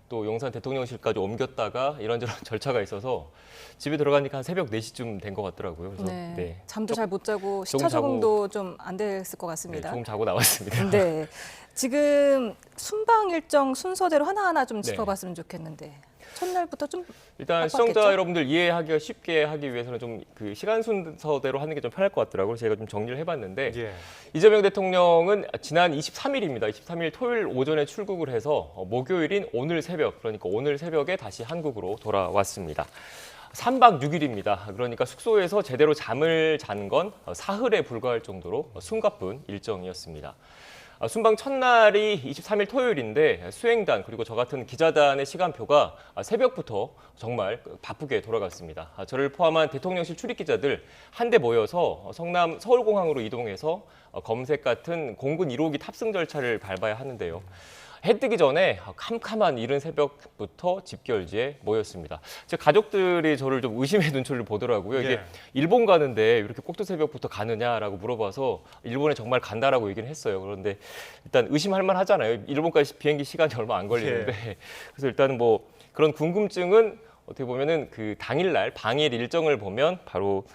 또 용산 대통령실까지 옮겼다가 이런저런 절차가 있어서 집에 들어가니까 한 새벽 4시쯤 된 것 같더라고요. 그래서 네, 잠도 잘 못 자고 시차 적응도 좀 안 됐을 것 같습니다. 네, 조금 자고 나왔습니다. 네, 지금 순방 일정 순서대로 하나하나 좀 짚어봤으면 좋겠는데 첫날부터 좀 일단 빡빡했죠? 시청자 여러분들 이해하기가 쉽게 하기 위해서는 좀 그 시간 순서대로 하는 게 좀 편할 것 같더라고요. 제가 좀 정리를 해봤는데 이재명 대통령은 지난 23일입니다. 23일 토요일 오전에 출국을 해서 목요일인 오늘 새벽, 그러니까 오늘 새벽에 다시 한국으로 돌아왔습니다. 3박 6일입니다. 그러니까 숙소에서 제대로 잠을 잔 건 사흘에 불과할 정도로 숨가쁜 일정이었습니다. 순방 첫날이 23일 토요일인데 수행단 그리고 저 같은 기자단의 시간표가 새벽부터 정말 바쁘게 돌아갔습니다. 저를 포함한 대통령실 출입기자들 한데 모여서 성남 서울공항으로 이동해서 검색 같은 공군 1호기 탑승 절차를 밟아야 하는데요. 해 뜨기 전에 캄캄한 이른 새벽부터 집결지에 모였습니다. 제 가족들이 저를 좀 의심의 눈초리를 보더라고요. 이게 일본 가는데 이렇게 꼭두 새벽부터 가느냐라고 물어봐서 일본에 정말 간다라고 얘기는 했어요. 그런데 일단 의심할 만 하잖아요. 일본까지 비행기 시간이 얼마 안 걸리는데. 그래서 일단은 뭐 그런 궁금증은 어떻게 보면은 그 당일날 방일 일정을 보면 바로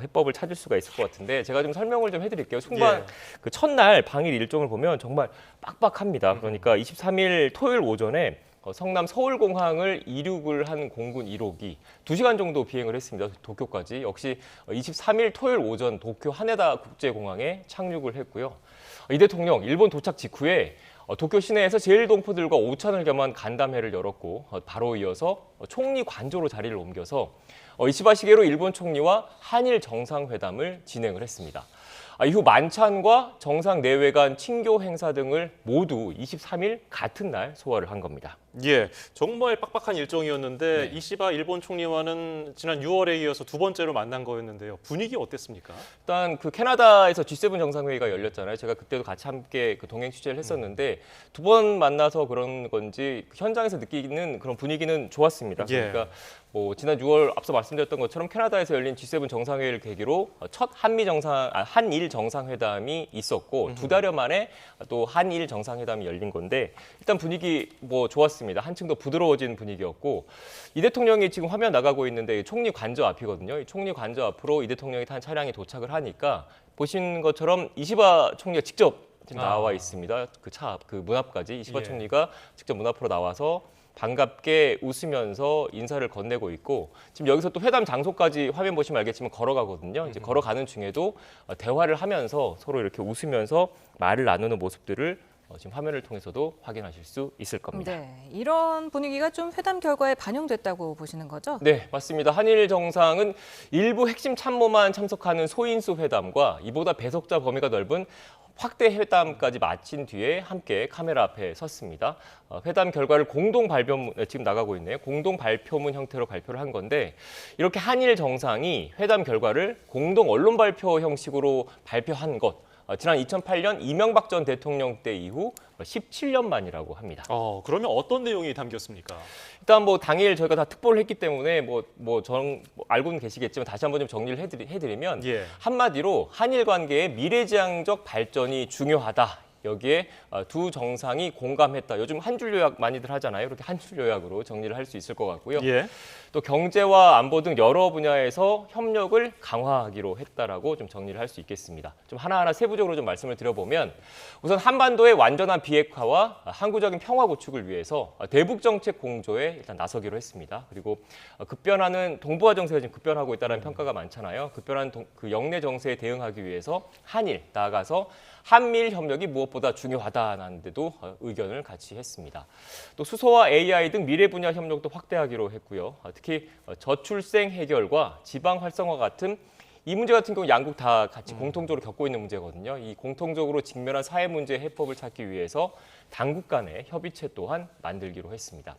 해법을 찾을 수가 있을 것 같은데 제가 좀 설명을 좀 해드릴게요. 순방 그 첫날 방일 일정을 보면 정말 빡빡합니다. 그러니까 23일 토요일 오전에 성남 서울공항을 이륙을 한 공군 1호기 2시간 정도 비행을 했습니다. 도쿄까지. 역시 23일 토요일 오전 도쿄 하네다 국제공항에 착륙을 했고요. 이 대통령 일본 도착 직후에 도쿄 시내에서 제1동포들과 오찬을 겸한 간담회를 열었고 바로 이어서 총리 관저로 자리를 옮겨서 이시바 시게로 일본 총리와 한일 정상회담을 진행을 했습니다. 이후 만찬과 정상 내외간 친교 행사 등을 모두 23일 같은 날 소화를 한 겁니다. 예, 정말 빡빡한 일정이었는데 이시바 일본 총리와는 지난 6월에 이어서 두 번째로 만난 거였는데요. 분위기 어땠습니까? 일단 그 캐나다에서 G7 정상회의가 열렸잖아요. 제가 그때도 같이 함께 그 동행 취재를 했었는데 두 번 만나서 그런 건지 현장에서 느끼는 그런 분위기는 좋았습니다. 그러니까 뭐 지난 6월 앞서 말씀드렸던 것처럼 캐나다에서 열린 G7 정상회의를 계기로 첫 한일 정상회담이 있었고 2달여 만에 또 한일 정상회담이 열린 건데 일단 분위기 뭐 좋았습니다. 한층 더 부드러워진 분위기였고 이 대통령이 지금 화면 나가고 있는데 총리 관저 앞이거든요. 이 총리 관저 앞으로 이 대통령이 탄 차량이 도착을 하니까 보신 것처럼 이시바 총리가 직접 지금 나와 있습니다. 그 차 앞, 그 문 앞까지 이시바 총리가 직접 문 앞으로 나와서 반갑게 웃으면서 인사를 건네고 있고 지금 여기서 또 회담 장소까지 화면 보시면 알겠지만 걸어가거든요. 이제 걸어가는 중에도 대화를 하면서 서로 이렇게 웃으면서 말을 나누는 모습들을 지금 화면을 통해서도 확인하실 수 있을 겁니다. 네, 이런 분위기가 좀 회담 결과에 반영됐다고 보시는 거죠? 네, 맞습니다. 한일 정상은 일부 핵심 참모만 참석하는 소인수 회담과 이보다 배석자 범위가 넓은 확대 회담까지 마친 뒤에 함께 카메라 앞에 섰습니다. 회담 결과를 공동 발표문, 지금 나가고 있네요. 공동 발표문 형태로 발표를 한 건데 이렇게 한일 정상이 회담 결과를 공동 언론 발표 형식으로 발표한 것. 지난 2008년 이명박 전 대통령 때 이후 17년 만이라고 합니다. 그러면 어떤 내용이 담겼습니까? 일단 뭐 당일 저희가 다 특보를 했기 때문에 알고는 계시겠지만 다시 한번 좀 정리를 해드리면 한마디로 한일 관계의 미래지향적 발전이 중요하다. 여기에 두 정상이 공감했다. 요즘 한 줄 요약 많이들 하잖아요. 이렇게 한 줄 요약으로 정리를 할 수 있을 것 같고요. 또 경제와 안보 등 여러 분야에서 협력을 강화하기로 했다라고 좀 정리를 할 수 있겠습니다. 좀 하나하나 세부적으로 좀 말씀을 드려보면 우선 한반도의 완전한 비핵화와 항구적인 평화 구축을 위해서 대북 정책 공조에 일단 나서기로 했습니다. 그리고 급변하는 동북아 정세가 지금 급변하고 있다는 평가가 많잖아요. 급변한 그 영내 정세에 대응하기 위해서 한일 나아가서 한미일 협력이 무엇보다 중요하다는 데도 의견을 같이 했습니다. 또 수소와 AI 등 미래 분야 협력도 확대하기로 했고요. 특히 저출생 해결과 지방 활성화 같은 이 문제 같은 경우 양국 다 같이 공통적으로 겪고 있는 문제거든요. 이 공통적으로 직면한 사회 문제 해법을 찾기 위해서 당국 간의 협의체 또한 만들기로 했습니다.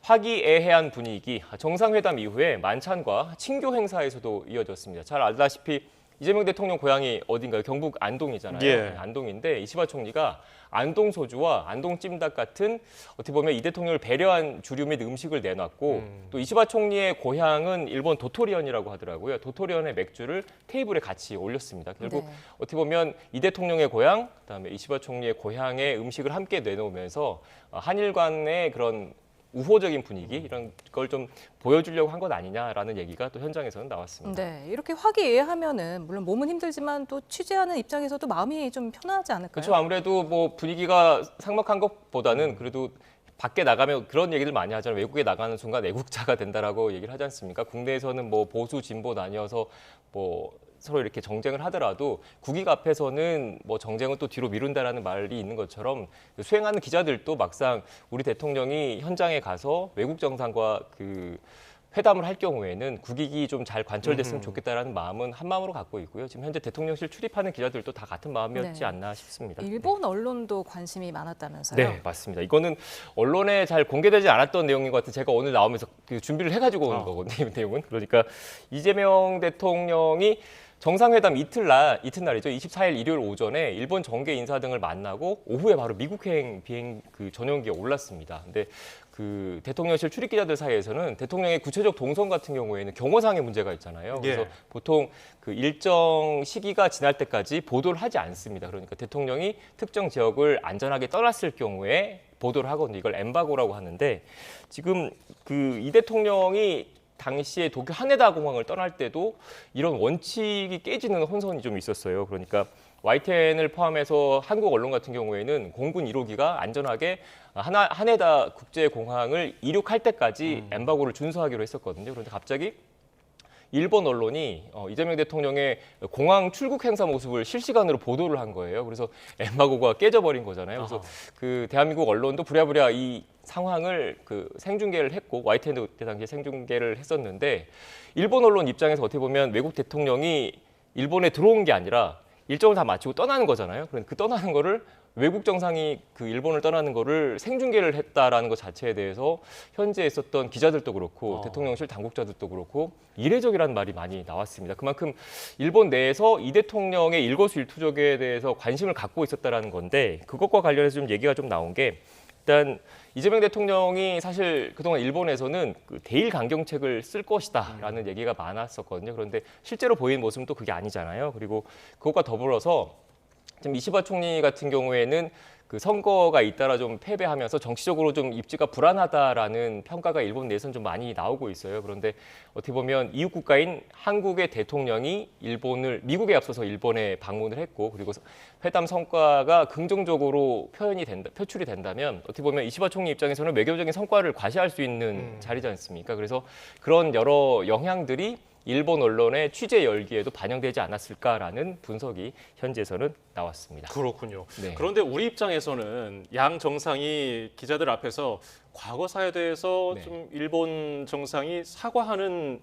화기애애한 분위기, 정상회담 이후에 만찬과 친교 행사에서도 이어졌습니다. 잘 알다시피 이재명 대통령 고향이 어딘가요? 경북 안동이잖아요. 안동인데 이시바 총리가 안동 소주와 안동 찜닭 같은 어떻게 보면 이 대통령을 배려한 주류 및 음식을 내놨고 또 이시바 총리의 고향은 일본 도토리현이라고 하더라고요. 도토리현의 맥주를 테이블에 같이 올렸습니다. 결국 어떻게 보면 이 대통령의 고향, 그다음에 이시바 총리의 고향의 음식을 함께 내놓으면서 한일 간의 그런 우호적인 분위기 이런 걸 좀 보여주려고 한 것 아니냐라는 얘기가 또 현장에서는 나왔습니다. 네, 이렇게 화기애애하면은 물론 몸은 힘들지만 또 취재하는 입장에서도 마음이 좀 편하지 않을까요? 그렇죠. 아무래도 뭐 분위기가 삭막한 것보다는 그래도 밖에 나가면 그런 얘기를 많이 하잖아요. 외국에 나가는 순간 애국자가 된다라고 얘기를 하지 않습니까? 국내에서는 뭐 보수 진보 나뉘어서 뭐 서로 이렇게 정쟁을 하더라도 국익 앞에서는 뭐 정쟁은 또 뒤로 미룬다라는 말이 있는 것처럼 수행하는 기자들도 막상 우리 대통령이 현장에 가서 외국 정상과 그 회담을 할 경우에는 국익이 좀 잘 관철됐으면 좋겠다라는 마음은 한 마음으로 갖고 있고요. 지금 현재 대통령실 출입하는 기자들도 다 같은 마음이었지 네. 않나 싶습니다. 일본 언론도 관심이 많았다면서요? 네, 맞습니다. 이거는 언론에 잘 공개되지 않았던 내용인 것 같은 제가 오늘 나오면서 그 준비를 해가지고 온 거거든요. 이 내용은. 그러니까 이재명 대통령이 정상회담 이튿날이죠. 24일 일요일 오전에 일본 정계 인사 등을 만나고 오후에 바로 미국행 비행 그 전용기에 올랐습니다. 근데 그 대통령실 출입 기자들 사이에서는 대통령의 구체적 동선 같은 경우에는 경호상의 문제가 있잖아요. 그래서 보통 그 일정 시기가 지날 때까지 보도를 하지 않습니다. 그러니까 대통령이 특정 지역을 안전하게 떠났을 경우에 보도를 하거든요. 이걸 엠바고라고 하는데 지금 그 이 대통령이 당시에 도쿄 하네다 공항을 떠날 때도 이런 원칙이 깨지는 혼선이 좀 있었어요. 그러니까 YTN을 포함해서 한국 언론 같은 경우에는 공군 1호기가 안전하게 하네다 국제공항을 이륙할 때까지 엠바고를 준수하기로 했었거든요. 그런데 갑자기 일본 언론이 이재명 대통령의 공항 출국 행사 모습을 실시간으로 보도를 한 거예요. 그래서 엠바고가 깨져버린 거잖아요. 그래서 그 대한민국 언론도 부랴부랴 이 상황을 그 생중계를 했고 YTN도 그때 당시에 생중계를 했었는데 일본 언론 입장에서 어떻게 보면 외국 대통령이 일본에 들어온 게 아니라 일정을 다 마치고 떠나는 거잖아요. 그런데 그 떠나는 거를 외국 정상이 그 일본을 떠나는 거를 생중계를 했다라는 것 자체에 대해서 현지에 있었던 기자들도 그렇고 대통령실 당국자들도 그렇고 이례적이라는 말이 많이 나왔습니다. 그만큼 일본 내에서 이 대통령의 일거수일투족에 대해서 관심을 갖고 있었다라는 건데 그것과 관련해서 좀 얘기가 좀 나온 게 일단 이재명 대통령이 사실 그동안 일본에서는 그 대일 강경책을 쓸 것이다라는 얘기가 많았었거든요. 그런데 실제로 보이는 모습은 또 그게 아니잖아요. 그리고 그것과 더불어서 지금 이시바 총리 같은 경우에는 그 선거가 잇따라 좀 패배하면서 정치적으로 좀 입지가 불안하다라는 평가가 일본 내에서는 좀 많이 나오고 있어요. 그런데 어떻게 보면 이웃 국가인 한국의 대통령이 미국에 앞서서 일본에 방문을 했고 그리고 회담 성과가 긍정적으로 표출이 된다면 어떻게 보면 이시바 총리 입장에서는 외교적인 성과를 과시할 수 있는 자리지 않습니까? 그래서 그런 여러 영향들이 일본 언론의 취재 열기에도 반영되지 않았을까라는 분석이 현지에서는 나왔습니다. 그렇군요. 네. 그런데 우리 입장에서는 양 정상이 기자들 앞에서 과거사에 대해서 좀 일본 정상이 사과하는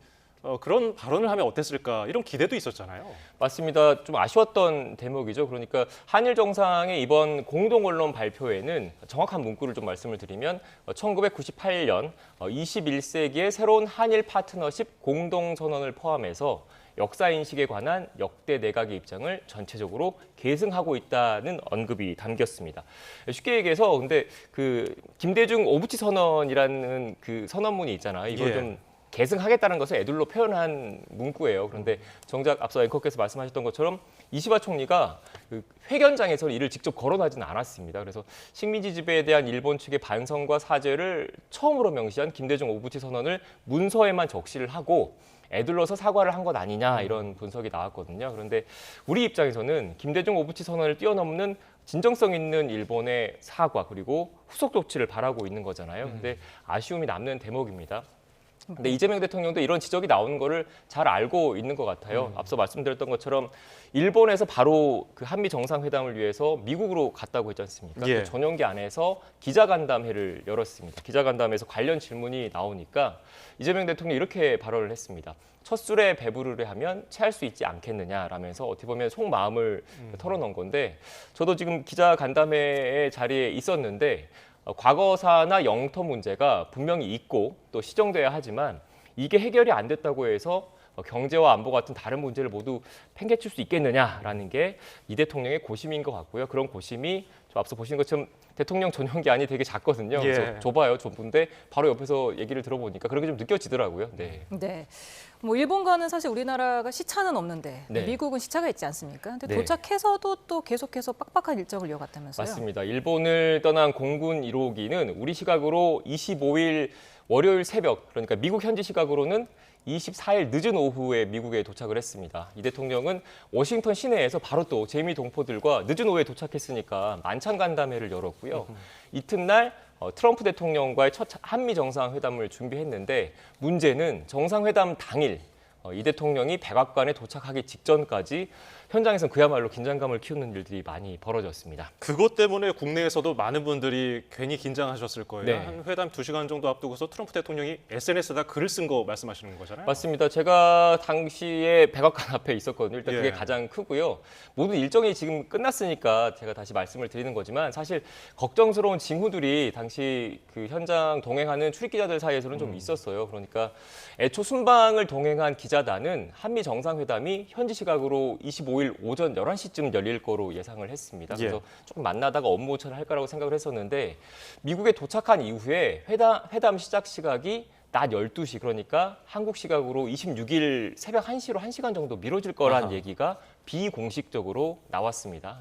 그런 발언을 하면 어땠을까 이런 기대도 있었잖아요. 맞습니다. 좀 아쉬웠던 대목이죠. 그러니까 한일 정상의 이번 공동 언론 발표에는 정확한 문구를 좀 말씀을 드리면 1998년 21세기의 새로운 한일 파트너십 공동 선언을 포함해서 역사 인식에 관한 역대 내각의 입장을 전체적으로 계승하고 있다는 언급이 담겼습니다. 쉽게 얘기해서 근데 그 김대중 오부치 선언이라는 그 선언문이 있잖아요. 이걸 좀 계승하겠다는 것을 애둘러 표현한 문구예요. 그런데 정작 앞서 앵커께서 말씀하셨던 것처럼 이시바 총리가 그 회견장에서 이를 직접 거론하지는 않았습니다. 그래서 식민지 지배에 대한 일본 측의 반성과 사죄를 처음으로 명시한 김대중 오부치 선언을 문서에만 적시를 하고 애둘러서 사과를 한 것 아니냐 이런 분석이 나왔거든요. 그런데 우리 입장에서는 김대중 오부치 선언을 뛰어넘는 진정성 있는 일본의 사과 그리고 후속 조치를 바라고 있는 거잖아요. 근데 아쉬움이 남는 대목입니다. 근데 이재명 대통령도 이런 지적이 나오는 거를 잘 알고 있는 것 같아요. 앞서 말씀드렸던 것처럼 일본에서 바로 그 한미 정상회담을 위해서 미국으로 갔다고 했지 않습니까? 그 전용기 안에서 기자간담회를 열었습니다. 기자간담회에서 관련 질문이 나오니까 이재명 대통령이 이렇게 발언을 했습니다. 첫 술에 배부르게 하면 체할 수 있지 않겠느냐라면서 어떻게 보면 속마음을 털어놓은 건데 저도 지금 기자간담회 자리에 있었는데 과거사나 영토 문제가 분명히 있고 또 시정돼야 하지만 이게 해결이 안 됐다고 해서 경제와 안보 같은 다른 문제를 모두 팽개칠 수 있겠느냐라는 게 이 대통령의 고심인 것 같고요. 그런 고심이 앞서 보신 것처럼 대통령 전용기 안이 되게 작거든요. 그래서 좁아요, 좁은데 바로 옆에서 얘기를 들어보니까 그렇게 좀 느껴지더라고요. 네. 뭐 일본과는 사실 우리나라가 시차는 없는데 미국은 시차가 있지 않습니까? 근데 도착해서도 또 계속해서 빡빡한 일정을 이어갔다면서요? 맞습니다. 일본을 떠난 공군 1호기는 우리 시각으로 25일 월요일 새벽, 그러니까 미국 현지 시각으로는 24일 늦은 오후에 미국에 도착을 했습니다. 이 대통령은 워싱턴 시내에서 바로 또 재미 동포들과 늦은 오후에 도착했으니까 만찬 간담회를 열었고요. 이튿날 트럼프 대통령과의 첫 한미 정상회담을 준비했는데 문제는 정상회담 당일 이 대통령이 백악관에 도착하기 직전까지 현장에서는 그야말로 긴장감을 키우는 일들이 많이 벌어졌습니다. 그것 때문에 국내에서도 많은 분들이 괜히 긴장하셨을 거예요. 네. 한 회담 2시간 정도 앞두고서 트럼프 대통령이 SNS에다 글을 쓴 거 말씀하시는 거잖아요. 맞습니다. 제가 당시에 백악관 앞에 있었거든요. 일단 그게 예. 가장 크고요. 모든 일정이 지금 끝났으니까 제가 다시 말씀을 드리는 거지만 사실 걱정스러운 징후들이 당시 그 현장 동행하는 출입기자들 사이에서는 좀 있었어요. 그러니까 애초 순방을 동행한 기자단은 한미 정상회담이 현지 시각으로 25일 오전 11시쯤 열릴 거로 예상을 했습니다. 그래서 조금 만나다가 업무 오차를 할 거라고 생각을 했었는데 미국에 도착한 이후에 회담 시작 시각이 낮 12시 그러니까 한국 시각으로 26일 새벽 1시로 1시간 정도 미뤄질 거란 얘기가 비공식적으로 나왔습니다.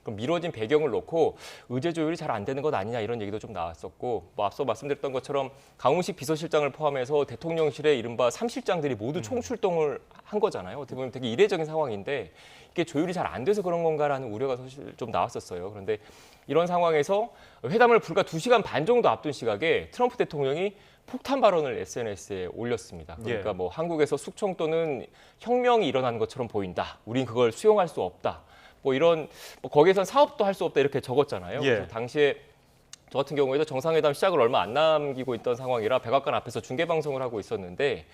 그럼 미뤄진 배경을 놓고 의제 조율이 잘 안 되는 것 아니냐 이런 얘기도 좀 나왔었고 뭐 앞서 말씀드렸던 것처럼 강훈식 비서실장을 포함해서 대통령실의 이른바 3실장들이 모두 총출동을 한 거잖아요. 어떻게 보면 되게 이례적인 상황인데 이게 조율이 잘 안 돼서 그런 건가라는 우려가 사실 좀 나왔었어요. 그런데 이런 상황에서 회담을 불과 2시간 반 정도 앞둔 시각에 트럼프 대통령이 폭탄 발언을 SNS에 올렸습니다. 그러니까 뭐 한국에서 숙청 또는 혁명이 일어난 것처럼 보인다. 우린 그걸 수용할 수 없다. 뭐 이런 뭐 거기에선 사업도 할 수 없다 이렇게 적었잖아요. 그래서 당시에 저 같은 경우에도 정상회담 시작을 얼마 안 남기고 있던 상황이라 백악관 앞에서 중계 방송을 하고 있었는데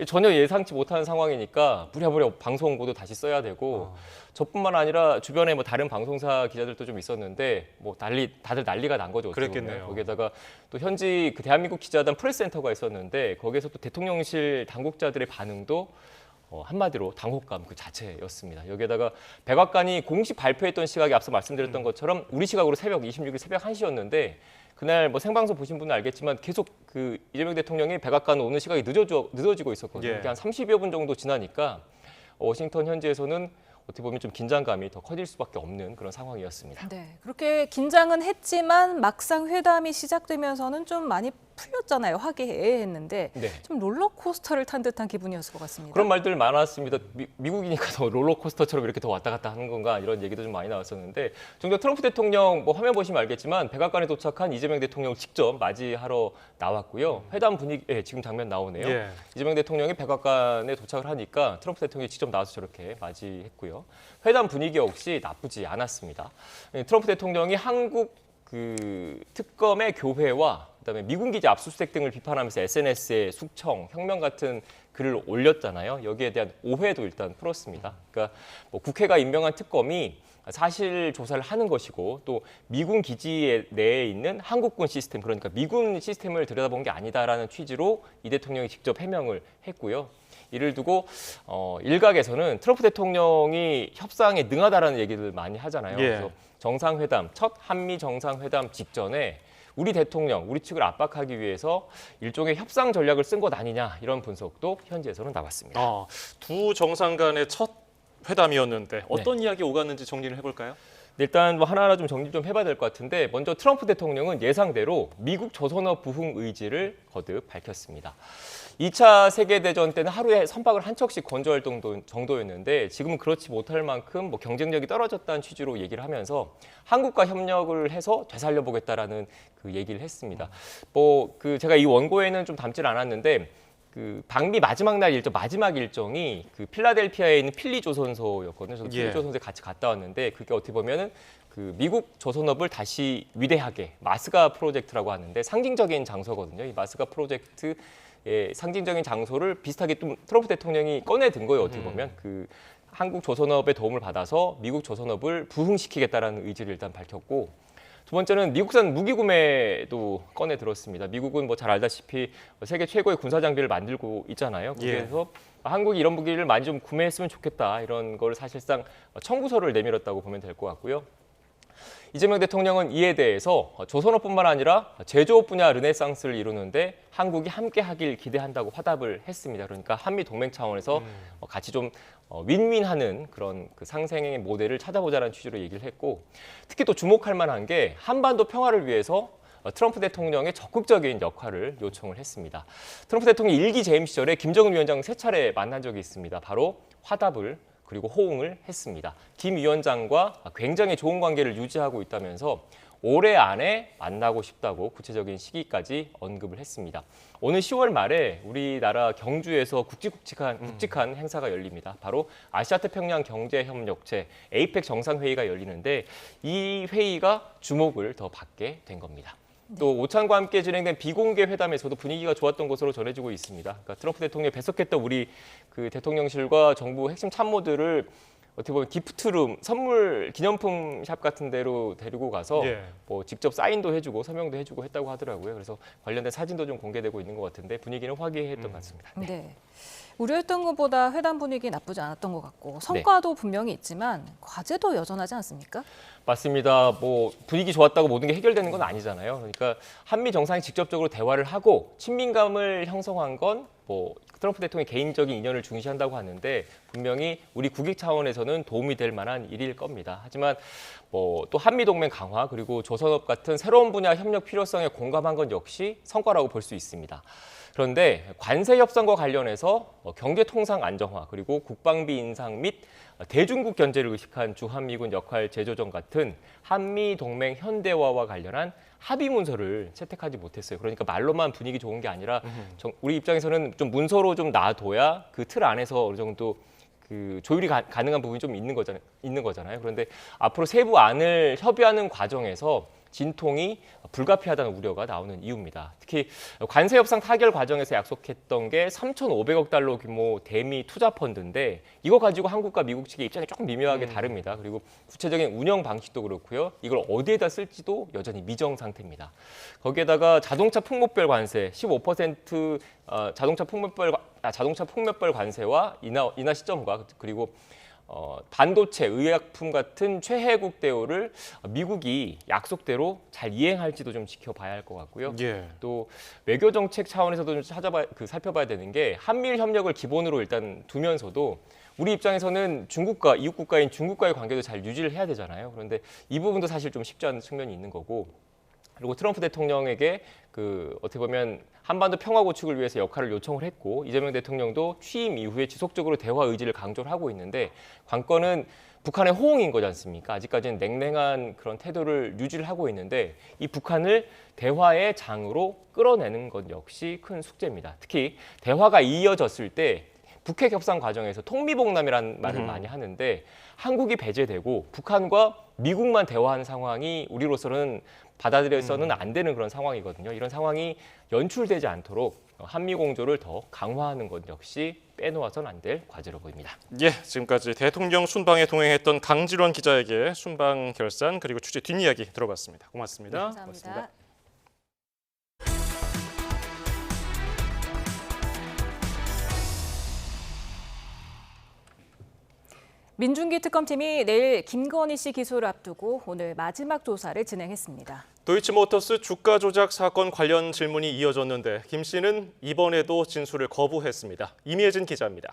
전혀 예상치 못하는 상황이니까 부랴부랴 방송 홍보도 다시 써야 되고 저뿐만 아니라 주변에 뭐 다른 방송사 기자들도 좀 있었는데 뭐 다들 난리가 난 거죠. 그랬겠네요. 거기에다가 또 현지 그 대한민국 기자단 프레스센터가 있었는데 거기에서 또 대통령실 당국자들의 반응도 한마디로 당혹감 그 자체였습니다. 여기에다가 백악관이 공식 발표했던 시각이 앞서 말씀드렸던 것처럼 우리 시각으로 새벽 26일 새벽 1시였는데 그날 뭐 생방송 보신 분은 알겠지만 계속 그 이재명 대통령이 백악관 오는 시각이 늦어지고 있었거든요. 한 30여 분 정도 지나니까 워싱턴 현지에서는 어떻게 보면 좀 긴장감이 더 커질 수밖에 없는 그런 상황이었습니다. 네, 그렇게 긴장은 했지만 막상 회담이 시작되면서는 좀 많이 풀렸잖아요. 화기애애했는데 좀 롤러코스터를 탄 듯한 기분이었을 것 같습니다. 그런 말들 많았습니다. 미국이니까 더 롤러코스터처럼 이렇게 더 왔다 갔다 하는 건가 이런 얘기도 좀 많이 나왔었는데 좀 더 트럼프 대통령 뭐 화면 보시면 알겠지만 백악관에 도착한 이재명 대통령을 직접 맞이하러 나왔고요. 회담 분위기 지금 장면 나오네요. 이재명 대통령이 백악관에 도착을 하니까 트럼프 대통령이 직접 나와서 저렇게 맞이했고요. 회담 분위기 역시 나쁘지 않았습니다. 트럼프 대통령이 한국 그 특검의 교회와 그다음에 미군 기지 압수수색 등을 비판하면서 SNS에 숙청, 혁명 같은 글을 올렸잖아요. 여기에 대한 오해도 일단 풀었습니다. 그러니까 뭐 국회가 임명한 특검이 사실 조사를 하는 것이고 또 미군 기지 내에 있는 한국군 시스템 그러니까 미군 시스템을 들여다본 게 아니다라는 취지로 이 대통령이 직접 해명을 했고요. 이를 두고 일각에서는 트럼프 대통령이 협상에 능하다라는 얘기를 많이 하잖아요. 그래서 정상회담, 첫 한미 정상회담 직전에 우리 대통령, 우리 측을 압박하기 위해서 일종의 협상 전략을 쓴 것 아니냐 이런 분석도 현지에서는 나왔습니다. 두 정상 간의 첫 회담이었는데 어떤 이야기 오갔는지 정리를 해볼까요? 일단 뭐 하나하나 좀 정리 좀 해봐야 될 것 같은데 먼저 트럼프 대통령은 예상대로 미국 조선업 부흥 의지를 거듭 밝혔습니다. 2차 세계대전 때는 하루에 선박을 한 척씩 건조할 정도였는데 지금은 그렇지 못할 만큼 뭐 경쟁력이 떨어졌다는 취지로 얘기를 하면서 한국과 협력을 해서 되살려보겠다라는 그 얘기를 했습니다. 뭐 그 제가 이 원고에는 좀 담질 않았는데 그 방미 마지막 날 일정 마지막 일정이 그 필라델피아에 있는 필리 조선소였거든요. 저도 필리 조선소에 같이 갔다 왔는데 그게 어떻게 보면은 그 미국 조선업을 다시 위대하게 마스가 프로젝트라고 하는데 상징적인 장소거든요. 이 마스가 프로젝트의 상징적인 장소를 비슷하게 좀 트럼프 대통령이 꺼내든 거예요. 어떻게 보면 그 한국 조선업의 도움을 받아서 미국 조선업을 부흥시키겠다라는 의지를 일단 밝혔고. 두 번째는 미국산 무기 구매도 꺼내 들었습니다. 미국은 뭐 잘 알다시피 세계 최고의 군사 장비를 만들고 있잖아요. 그래서 한국이 이런 무기를 많이 좀 구매했으면 좋겠다 이런 걸 사실상 청구서를 내밀었다고 보면 될 것 같고요. 이재명 대통령은 이에 대해서 조선업뿐만 아니라 제조업 분야 르네상스를 이루는데 한국이 함께하길 기대한다고 화답을 했습니다. 그러니까 한미 동맹 차원에서 같이 좀 윈윈하는 그런 그 상생의 모델을 찾아보자는 취지로 얘기를 했고 특히 또 주목할 만한 게 한반도 평화를 위해서 트럼프 대통령의 적극적인 역할을 요청을 했습니다. 트럼프 대통령이 일기 재임 시절에 김정은 위원장 3차례 만난 적이 있습니다. 바로 화답을 그리고 호응을 했습니다. 김 위원장과 굉장히 좋은 관계를 유지하고 있다면서 올해 안에 만나고 싶다고 구체적인 시기까지 언급을 했습니다. 오늘 10월 말에 우리나라 경주에서 굵직한 행사가 열립니다. 바로 아시아태평양 경제협력체 APEC 정상회의가 열리는데 이 회의가 주목을 더 받게 된 겁니다. 또 오찬과 함께 진행된 비공개 회담에서도 분위기가 좋았던 것으로 전해지고 있습니다. 그러니까 트럼프 대통령이 배석했던 우리 그 대통령실과 정부 핵심 참모들을 어떻게 보면 기프트룸, 선물 기념품 샵 같은 데로 데리고 가서 뭐 직접 사인도 해주고 서명도 해주고 했다고 하더라고요. 그래서 관련된 사진도 좀 공개되고 있는 것 같은데 분위기는 화기애애했던 것 같습니다. 네. 우려했던 것보다 회담 분위기 나쁘지 않았던 것 같고 성과도 분명히 있지만 과제도 여전하지 않습니까? 맞습니다. 뭐 분위기 좋았다고 모든 게 해결되는 건 아니잖아요. 그러니까 한미 정상이 직접적으로 대화를 하고 친민감을 형성한 건 뭐 트럼프 대통령의 개인적인 인연을 중시한다고 하는데 분명히 우리 국익 차원에서는 도움이 될 만한 일일 겁니다. 하지만 뭐 또 한미 동맹 강화 그리고 조선업 같은 새로운 분야 협력 필요성에 공감한 건 역시 성과라고 볼 수 있습니다. 그런데 관세 협상과 관련해서 경제 통상 안정화 그리고 국방비 인상 및 대중국 견제를 의식한 주한미군 역할 재조정 같은 한미 동맹 현대화와 관련한 합의 문서를 채택하지 못했어요. 그러니까 말로만 분위기 좋은 게 아니라 우리 입장에서는 좀 문서로 좀 놔둬야 그 틀 안에서 어느 정도 그 조율이 가능한 부분이 좀 있는 거잖아요. 그런데 앞으로 세부 안을 협의하는 과정에서 진통이 불가피하다는 우려가 나오는 이유입니다. 특히 관세 협상 타결 과정에서 약속했던 게 3,500억 달러 규모 대미 투자 펀드인데 이거 가지고 한국과 미국 측의 입장이 조금 미묘하게 다릅니다. 그리고 구체적인 운영 방식도 그렇고요. 이걸 어디에다 쓸지도 여전히 미정 상태입니다. 거기에다가 자동차 품목별 관세 15% 자동차 폭몇별 관세와 인하 시점과 그리고 반도체, 의약품 같은 최혜국 대우를 미국이 약속대로 잘 이행할지도 좀 지켜봐야 할 것 같고요. 또 외교 정책 차원에서도 좀 살펴봐야 되는 게 한미일 협력을 기본으로 일단 두면서도 우리 입장에서는 중국과 이웃 국가인 중국과의 관계도 잘 유지를 해야 되잖아요. 그런데 이 부분도 사실 좀 쉽지 않은 측면이 있는 거고. 그리고 트럼프 대통령에게 어떻게 보면 한반도 평화 구축을 위해서 역할을 요청을 했고 이재명 대통령도 취임 이후에 지속적으로 대화 의지를 강조를 하고 있는데 관건은 북한의 호응인 거지 않습니까? 아직까지는 냉랭한 그런 태도를 유지를 하고 있는데 이 북한을 대화의 장으로 끌어내는 것 역시 큰 숙제입니다. 특히 대화가 이어졌을 때 북핵 협상 과정에서 통미봉남이라는 말을 많이 하는데 한국이 배제되고 북한과 미국만 대화하는 상황이 우리로서는 받아들여서는 안 되는 그런 상황이거든요. 이런 상황이 연출되지 않도록 한미 공조를 더 강화하는 것 역시 빼놓아서는 안 될 과제로 보입니다. 지금까지 대통령 순방에 동행했던 강진원 기자에게 순방 결산 그리고 취재 뒷이야기 들어봤습니다. 고맙습니다. 감사합니다. 고맙습니다. 민중기 특검팀이 내일 김건희 씨 기소를 앞두고 오늘 마지막 조사를 진행했습니다. 도이치모터스 주가 조작 사건 관련 질문이 이어졌는데 김 씨는 이번에도 진술을 거부했습니다. 이미혜진 기자입니다.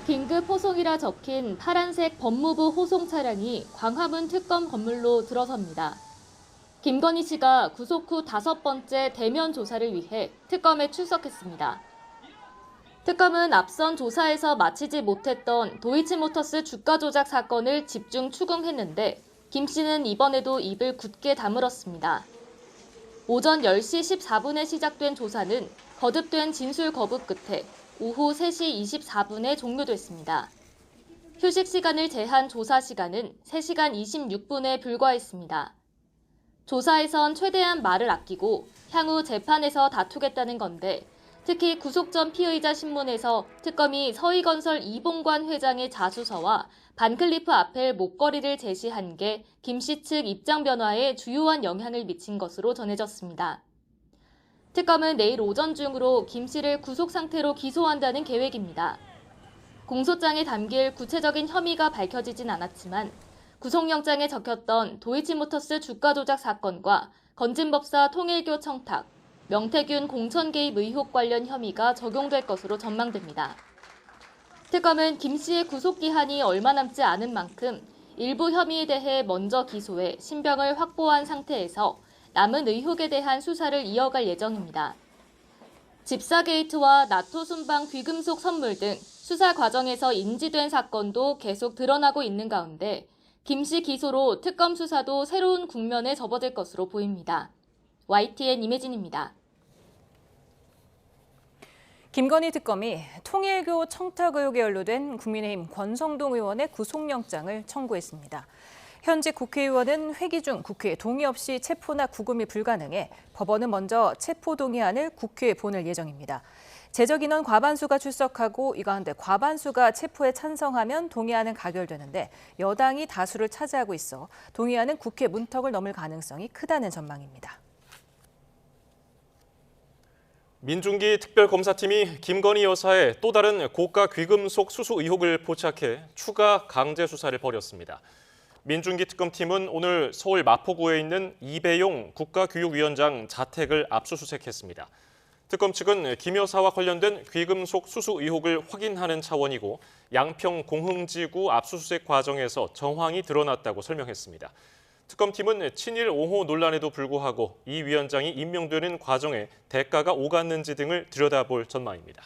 긴급 호송이라 적힌 파란색 법무부 호송 차량이 광화문 특검 건물로 들어섭니다. 김건희 씨가 구속 후 5번째 대면 조사를 위해 특검에 출석했습니다. 특검은 앞선 조사에서 마치지 못했던 도이치모터스 주가 조작 사건을 집중 추궁했는데 김 씨는 이번에도 입을 굳게 다물었습니다. 오전 10시 14분에 시작된 조사는 거듭된 진술 거부 끝에 오후 3시 24분에 종료됐습니다. 휴식 시간을 제한 조사 시간은 3시간 26분에 불과했습니다. 조사에선 최대한 말을 아끼고 향후 재판에서 다투겠다는 건데 특히 구속 전 피의자 신문에서 특검이 서희건설 이봉관 회장의 자수서와 반클리프 아펠 목걸이를 제시한 게 김 씨 측 입장 변화에 주요한 영향을 미친 것으로 전해졌습니다. 특검은 내일 오전 중으로 김 씨를 구속 상태로 기소한다는 계획입니다. 공소장에 담길 구체적인 혐의가 밝혀지진 않았지만 구속영장에 적혔던 도이치모터스 주가 조작 사건과 건진법사 통일교 청탁, 명태균 공천 개입 의혹 관련 혐의가 적용될 것으로 전망됩니다. 특검은 김 씨의 구속 기한이 얼마 남지 않은 만큼 일부 혐의에 대해 먼저 기소해 신병을 확보한 상태에서 남은 의혹에 대한 수사를 이어갈 예정입니다. 집사 게이트와 나토 순방 귀금속 선물 등 수사 과정에서 인지된 사건도 계속 드러나고 있는 가운데 김 씨 기소로 특검 수사도 새로운 국면에 접어들 것으로 보입니다. YTN 임혜진입니다. 김건희 특검이 통일교 청탁 의혹에 연루된 국민의힘 권성동 의원의 구속영장을 청구했습니다. 현직 국회의원은 회기 중 국회 동의 없이 체포나 구금이 불가능해 법원은 먼저 체포 동의안을 국회에 보낼 예정입니다. 제적 인원 과반수가 출석하고 이 가운데 과반수가 체포에 찬성하면 동의안은 가결되는데 여당이 다수를 차지하고 있어 동의안은 국회 문턱을 넘을 가능성이 크다는 전망입니다. 민중기 특별검사팀이 김건희 여사의 또 다른 고가 귀금속 수수 의혹을 포착해 추가 강제 수사를 벌였습니다. 민중기 특검팀은 오늘 서울 마포구에 있는 이배용 국가교육위원장 자택을 압수수색했습니다. 특검 측은 김 여사와 관련된 귀금속 수수 의혹을 확인하는 차원이고 양평 공흥지구 압수수색 과정에서 정황이 드러났다고 설명했습니다. 특검팀은 친일 옹호 논란에도 불구하고 이 위원장이 임명되는 과정에 대가가 오갔는지 등을 들여다볼 전망입니다.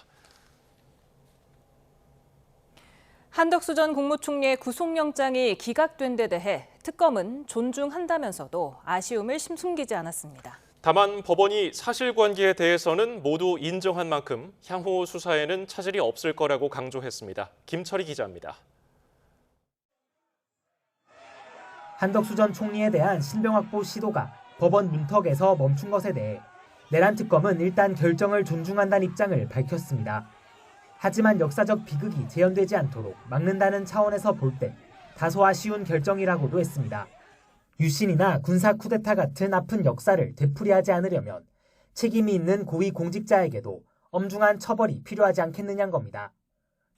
한덕수 전 국무총리의 구속영장이 기각된 데 대해 특검은 존중한다면서도 아쉬움을 숨기지 않았습니다. 다만 법원이 사실관계에 대해서는 모두 인정한 만큼 향후 수사에는 차질이 없을 거라고 강조했습니다. 김철희 기자입니다. 한덕수 전 총리에 대한 신병 확보 시도가 법원 문턱에서 멈춘 것에 대해 내란 특검은 일단 결정을 존중한다는 입장을 밝혔습니다. 하지만 역사적 비극이 재현되지 않도록 막는다는 차원에서 볼 때 다소 아쉬운 결정이라고도 했습니다. 유신이나 군사 쿠데타 같은 아픈 역사를 되풀이하지 않으려면 책임이 있는 고위 공직자에게도 엄중한 처벌이 필요하지 않겠느냐는 겁니다.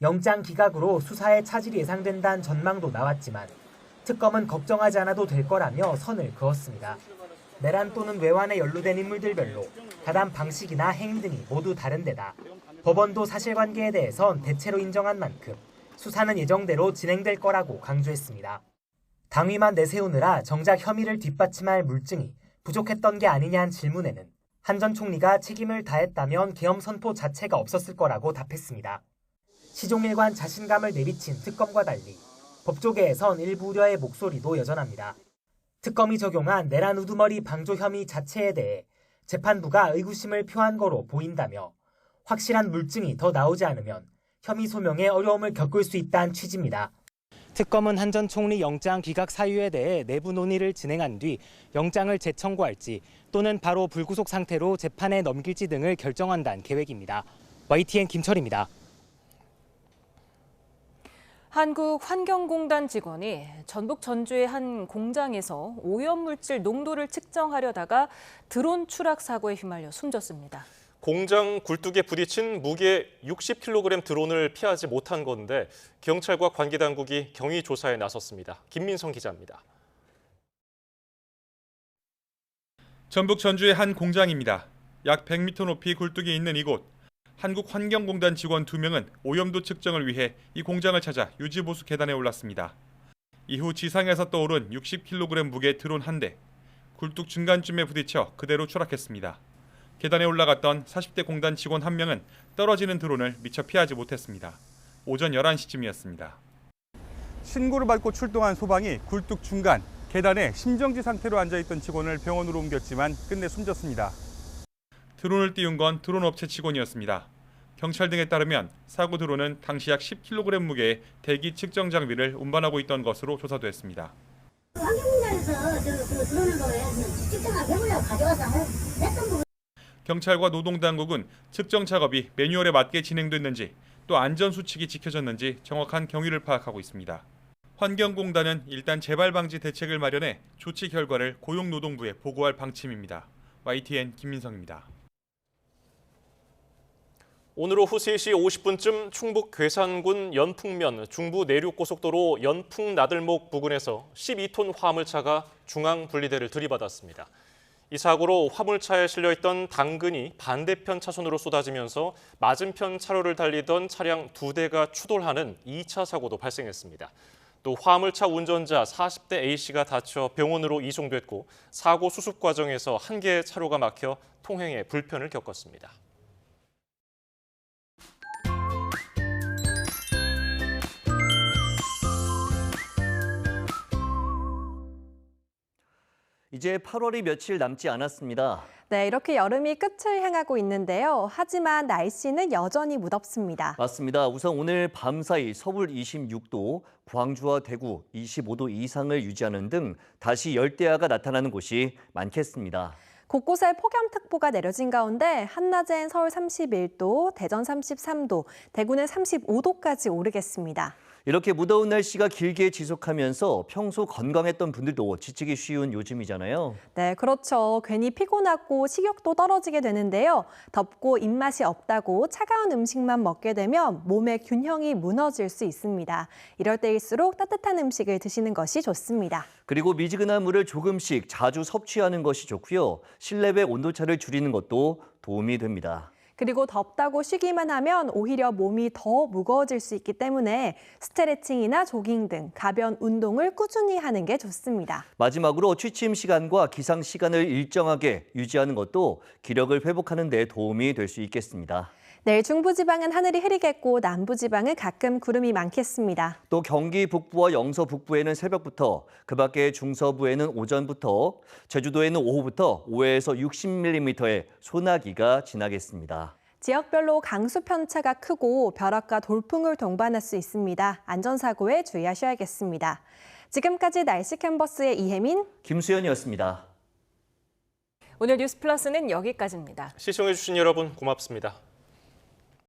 영장 기각으로 수사에 차질이 예상된다는 전망도 나왔지만 특검은 걱정하지 않아도 될 거라며 선을 그었습니다. 내란 또는 외환에 연루된 인물들별로 가담 방식이나 행위 등이 모두 다른 데다 법원도 사실관계에 대해선 대체로 인정한 만큼 수사는 예정대로 진행될 거라고 강조했습니다. 당위만 내세우느라 정작 혐의를 뒷받침할 물증이 부족했던 게 아니냐는 질문에는 한 전 총리가 책임을 다했다면 계엄 선포 자체가 없었을 거라고 답했습니다. 시종일관 자신감을 내비친 특검과 달리 법조계에선 일부 우려의 목소리도 여전합니다. 특검이 적용한 내란 우두머리 방조 혐의 자체에 대해 재판부가 의구심을 표한 거로 보인다며 확실한 물증이 더 나오지 않으면 혐의 소명에 어려움을 겪을 수 있다는 취지입니다. 특검은 한 전 총리 영장 기각 사유에 대해 내부 논의를 진행한 뒤 영장을 재청구할지 또는 바로 불구속 상태로 재판에 넘길지 등을 결정한다는 계획입니다. YTN 김철입니다. 한국환경공단 직원이 전북 전주의 한 공장에서 오염물질 농도를 측정하려다가 드론 추락 사고에 휘말려 숨졌습니다. 공장 굴뚝에 부딪힌 무게 60kg 드론을 피하지 못한 건데 경찰과 관계당국이 경위 조사에 나섰습니다. 김민성 기자입니다. 전북 전주의 한 공장입니다. 약 100m 높이 굴뚝이 있는 이곳. 한국환경공단 직원 2명은 오염도 측정을 위해 이 공장을 찾아 유지보수 계단에 올랐습니다. 이후 지상에서 떠오른 60kg 무게 드론 한 대. 굴뚝 중간쯤에 부딪혀 그대로 추락했습니다. 계단에 올라갔던 40대 공단 직원 1명은 떨어지는 드론을 미처 피하지 못했습니다. 오전 11시쯤이었습니다. 신고를 받고 출동한 소방이 굴뚝 중간 계단에 심정지 상태로 앉아있던 직원을 병원으로 옮겼지만 끝내 숨졌습니다. 드론을 띄운 건 드론 업체 직원이었습니다. 경찰 등에 따르면 사고 드론은 당시 약 10kg 무게의 대기 측정 장비를 운반하고 있던 것으로 조사됐습니다. 환경공단에서 드론을 측정을 해보려고 가져와서 냈던 부분. 경찰과 노동당국은 측정 작업이 매뉴얼에 맞게 진행됐는지 또 안전수칙이 지켜졌는지 정확한 경위를 파악하고 있습니다. 환경공단은 일단 재발 방지 대책을 마련해 조치 결과를 고용노동부에 보고할 방침입니다. YTN 김민성입니다. 오늘 오후 3시 50분쯤 충북 괴산군 연풍면 중부 내륙고속도로 연풍나들목 부근에서 12톤 화물차가 중앙분리대를 들이받았습니다. 이 사고로 화물차에 실려있던 당근이 반대편 차선으로 쏟아지면서 맞은편 차로를 달리던 차량 2대가 추돌하는 2차 사고도 발생했습니다. 또 화물차 운전자 40대 A씨가 다쳐 병원으로 이송됐고 사고 수습 과정에서 한 개의 차로가 막혀 통행에 불편을 겪었습니다. 이제 8월이 며칠 남지 않았습니다. 네, 이렇게 여름이 끝을 향하고 있는데요. 하지만 날씨는 여전히 무덥습니다. 맞습니다. 우선 오늘 밤사이 서울 26도, 광주와 대구 25도 이상을 유지하는 등 다시 열대야가 나타나는 곳이 많겠습니다. 곳곳에 폭염특보가 내려진 가운데 한낮엔 서울 31도, 대전 33도, 대구는 35도까지 오르겠습니다. 이렇게 무더운 날씨가 길게 지속하면서 평소 건강했던 분들도 지치기 쉬운 요즘이잖아요. 네, 그렇죠. 괜히 피곤하고 식욕도 떨어지게 되는데요. 덥고 입맛이 없다고 차가운 음식만 먹게 되면 몸의 균형이 무너질 수 있습니다. 이럴 때일수록 따뜻한 음식을 드시는 것이 좋습니다. 그리고 미지근한 물을 조금씩 자주 섭취하는 것이 좋고요. 실내외 온도차를 줄이는 것도 도움이 됩니다. 그리고 덥다고 쉬기만 하면 오히려 몸이 더 무거워질 수 있기 때문에 스트레칭이나 조깅 등 가벼운 운동을 꾸준히 하는 게 좋습니다. 마지막으로 취침 시간과 기상 시간을 일정하게 유지하는 것도 기력을 회복하는 데 도움이 될 수 있겠습니다. 내일 중부지방은 하늘이 흐리겠고 남부지방은 가끔 구름이 많겠습니다. 또 경기 북부와 영서 북부에는 새벽부터, 그 밖에 중서부에는 오전부터, 제주도에는 오후부터 5에서 60mm의 소나기가 지나겠습니다. 지역별로 강수 편차가 크고 벼락과 돌풍을 동반할 수 있습니다. 안전사고에 주의하셔야겠습니다. 지금까지 날씨 캔버스의 이혜민, 김수현이었습니다. 오늘 뉴스 플러스는 여기까지입니다. 시청해주신 여러분 고맙습니다.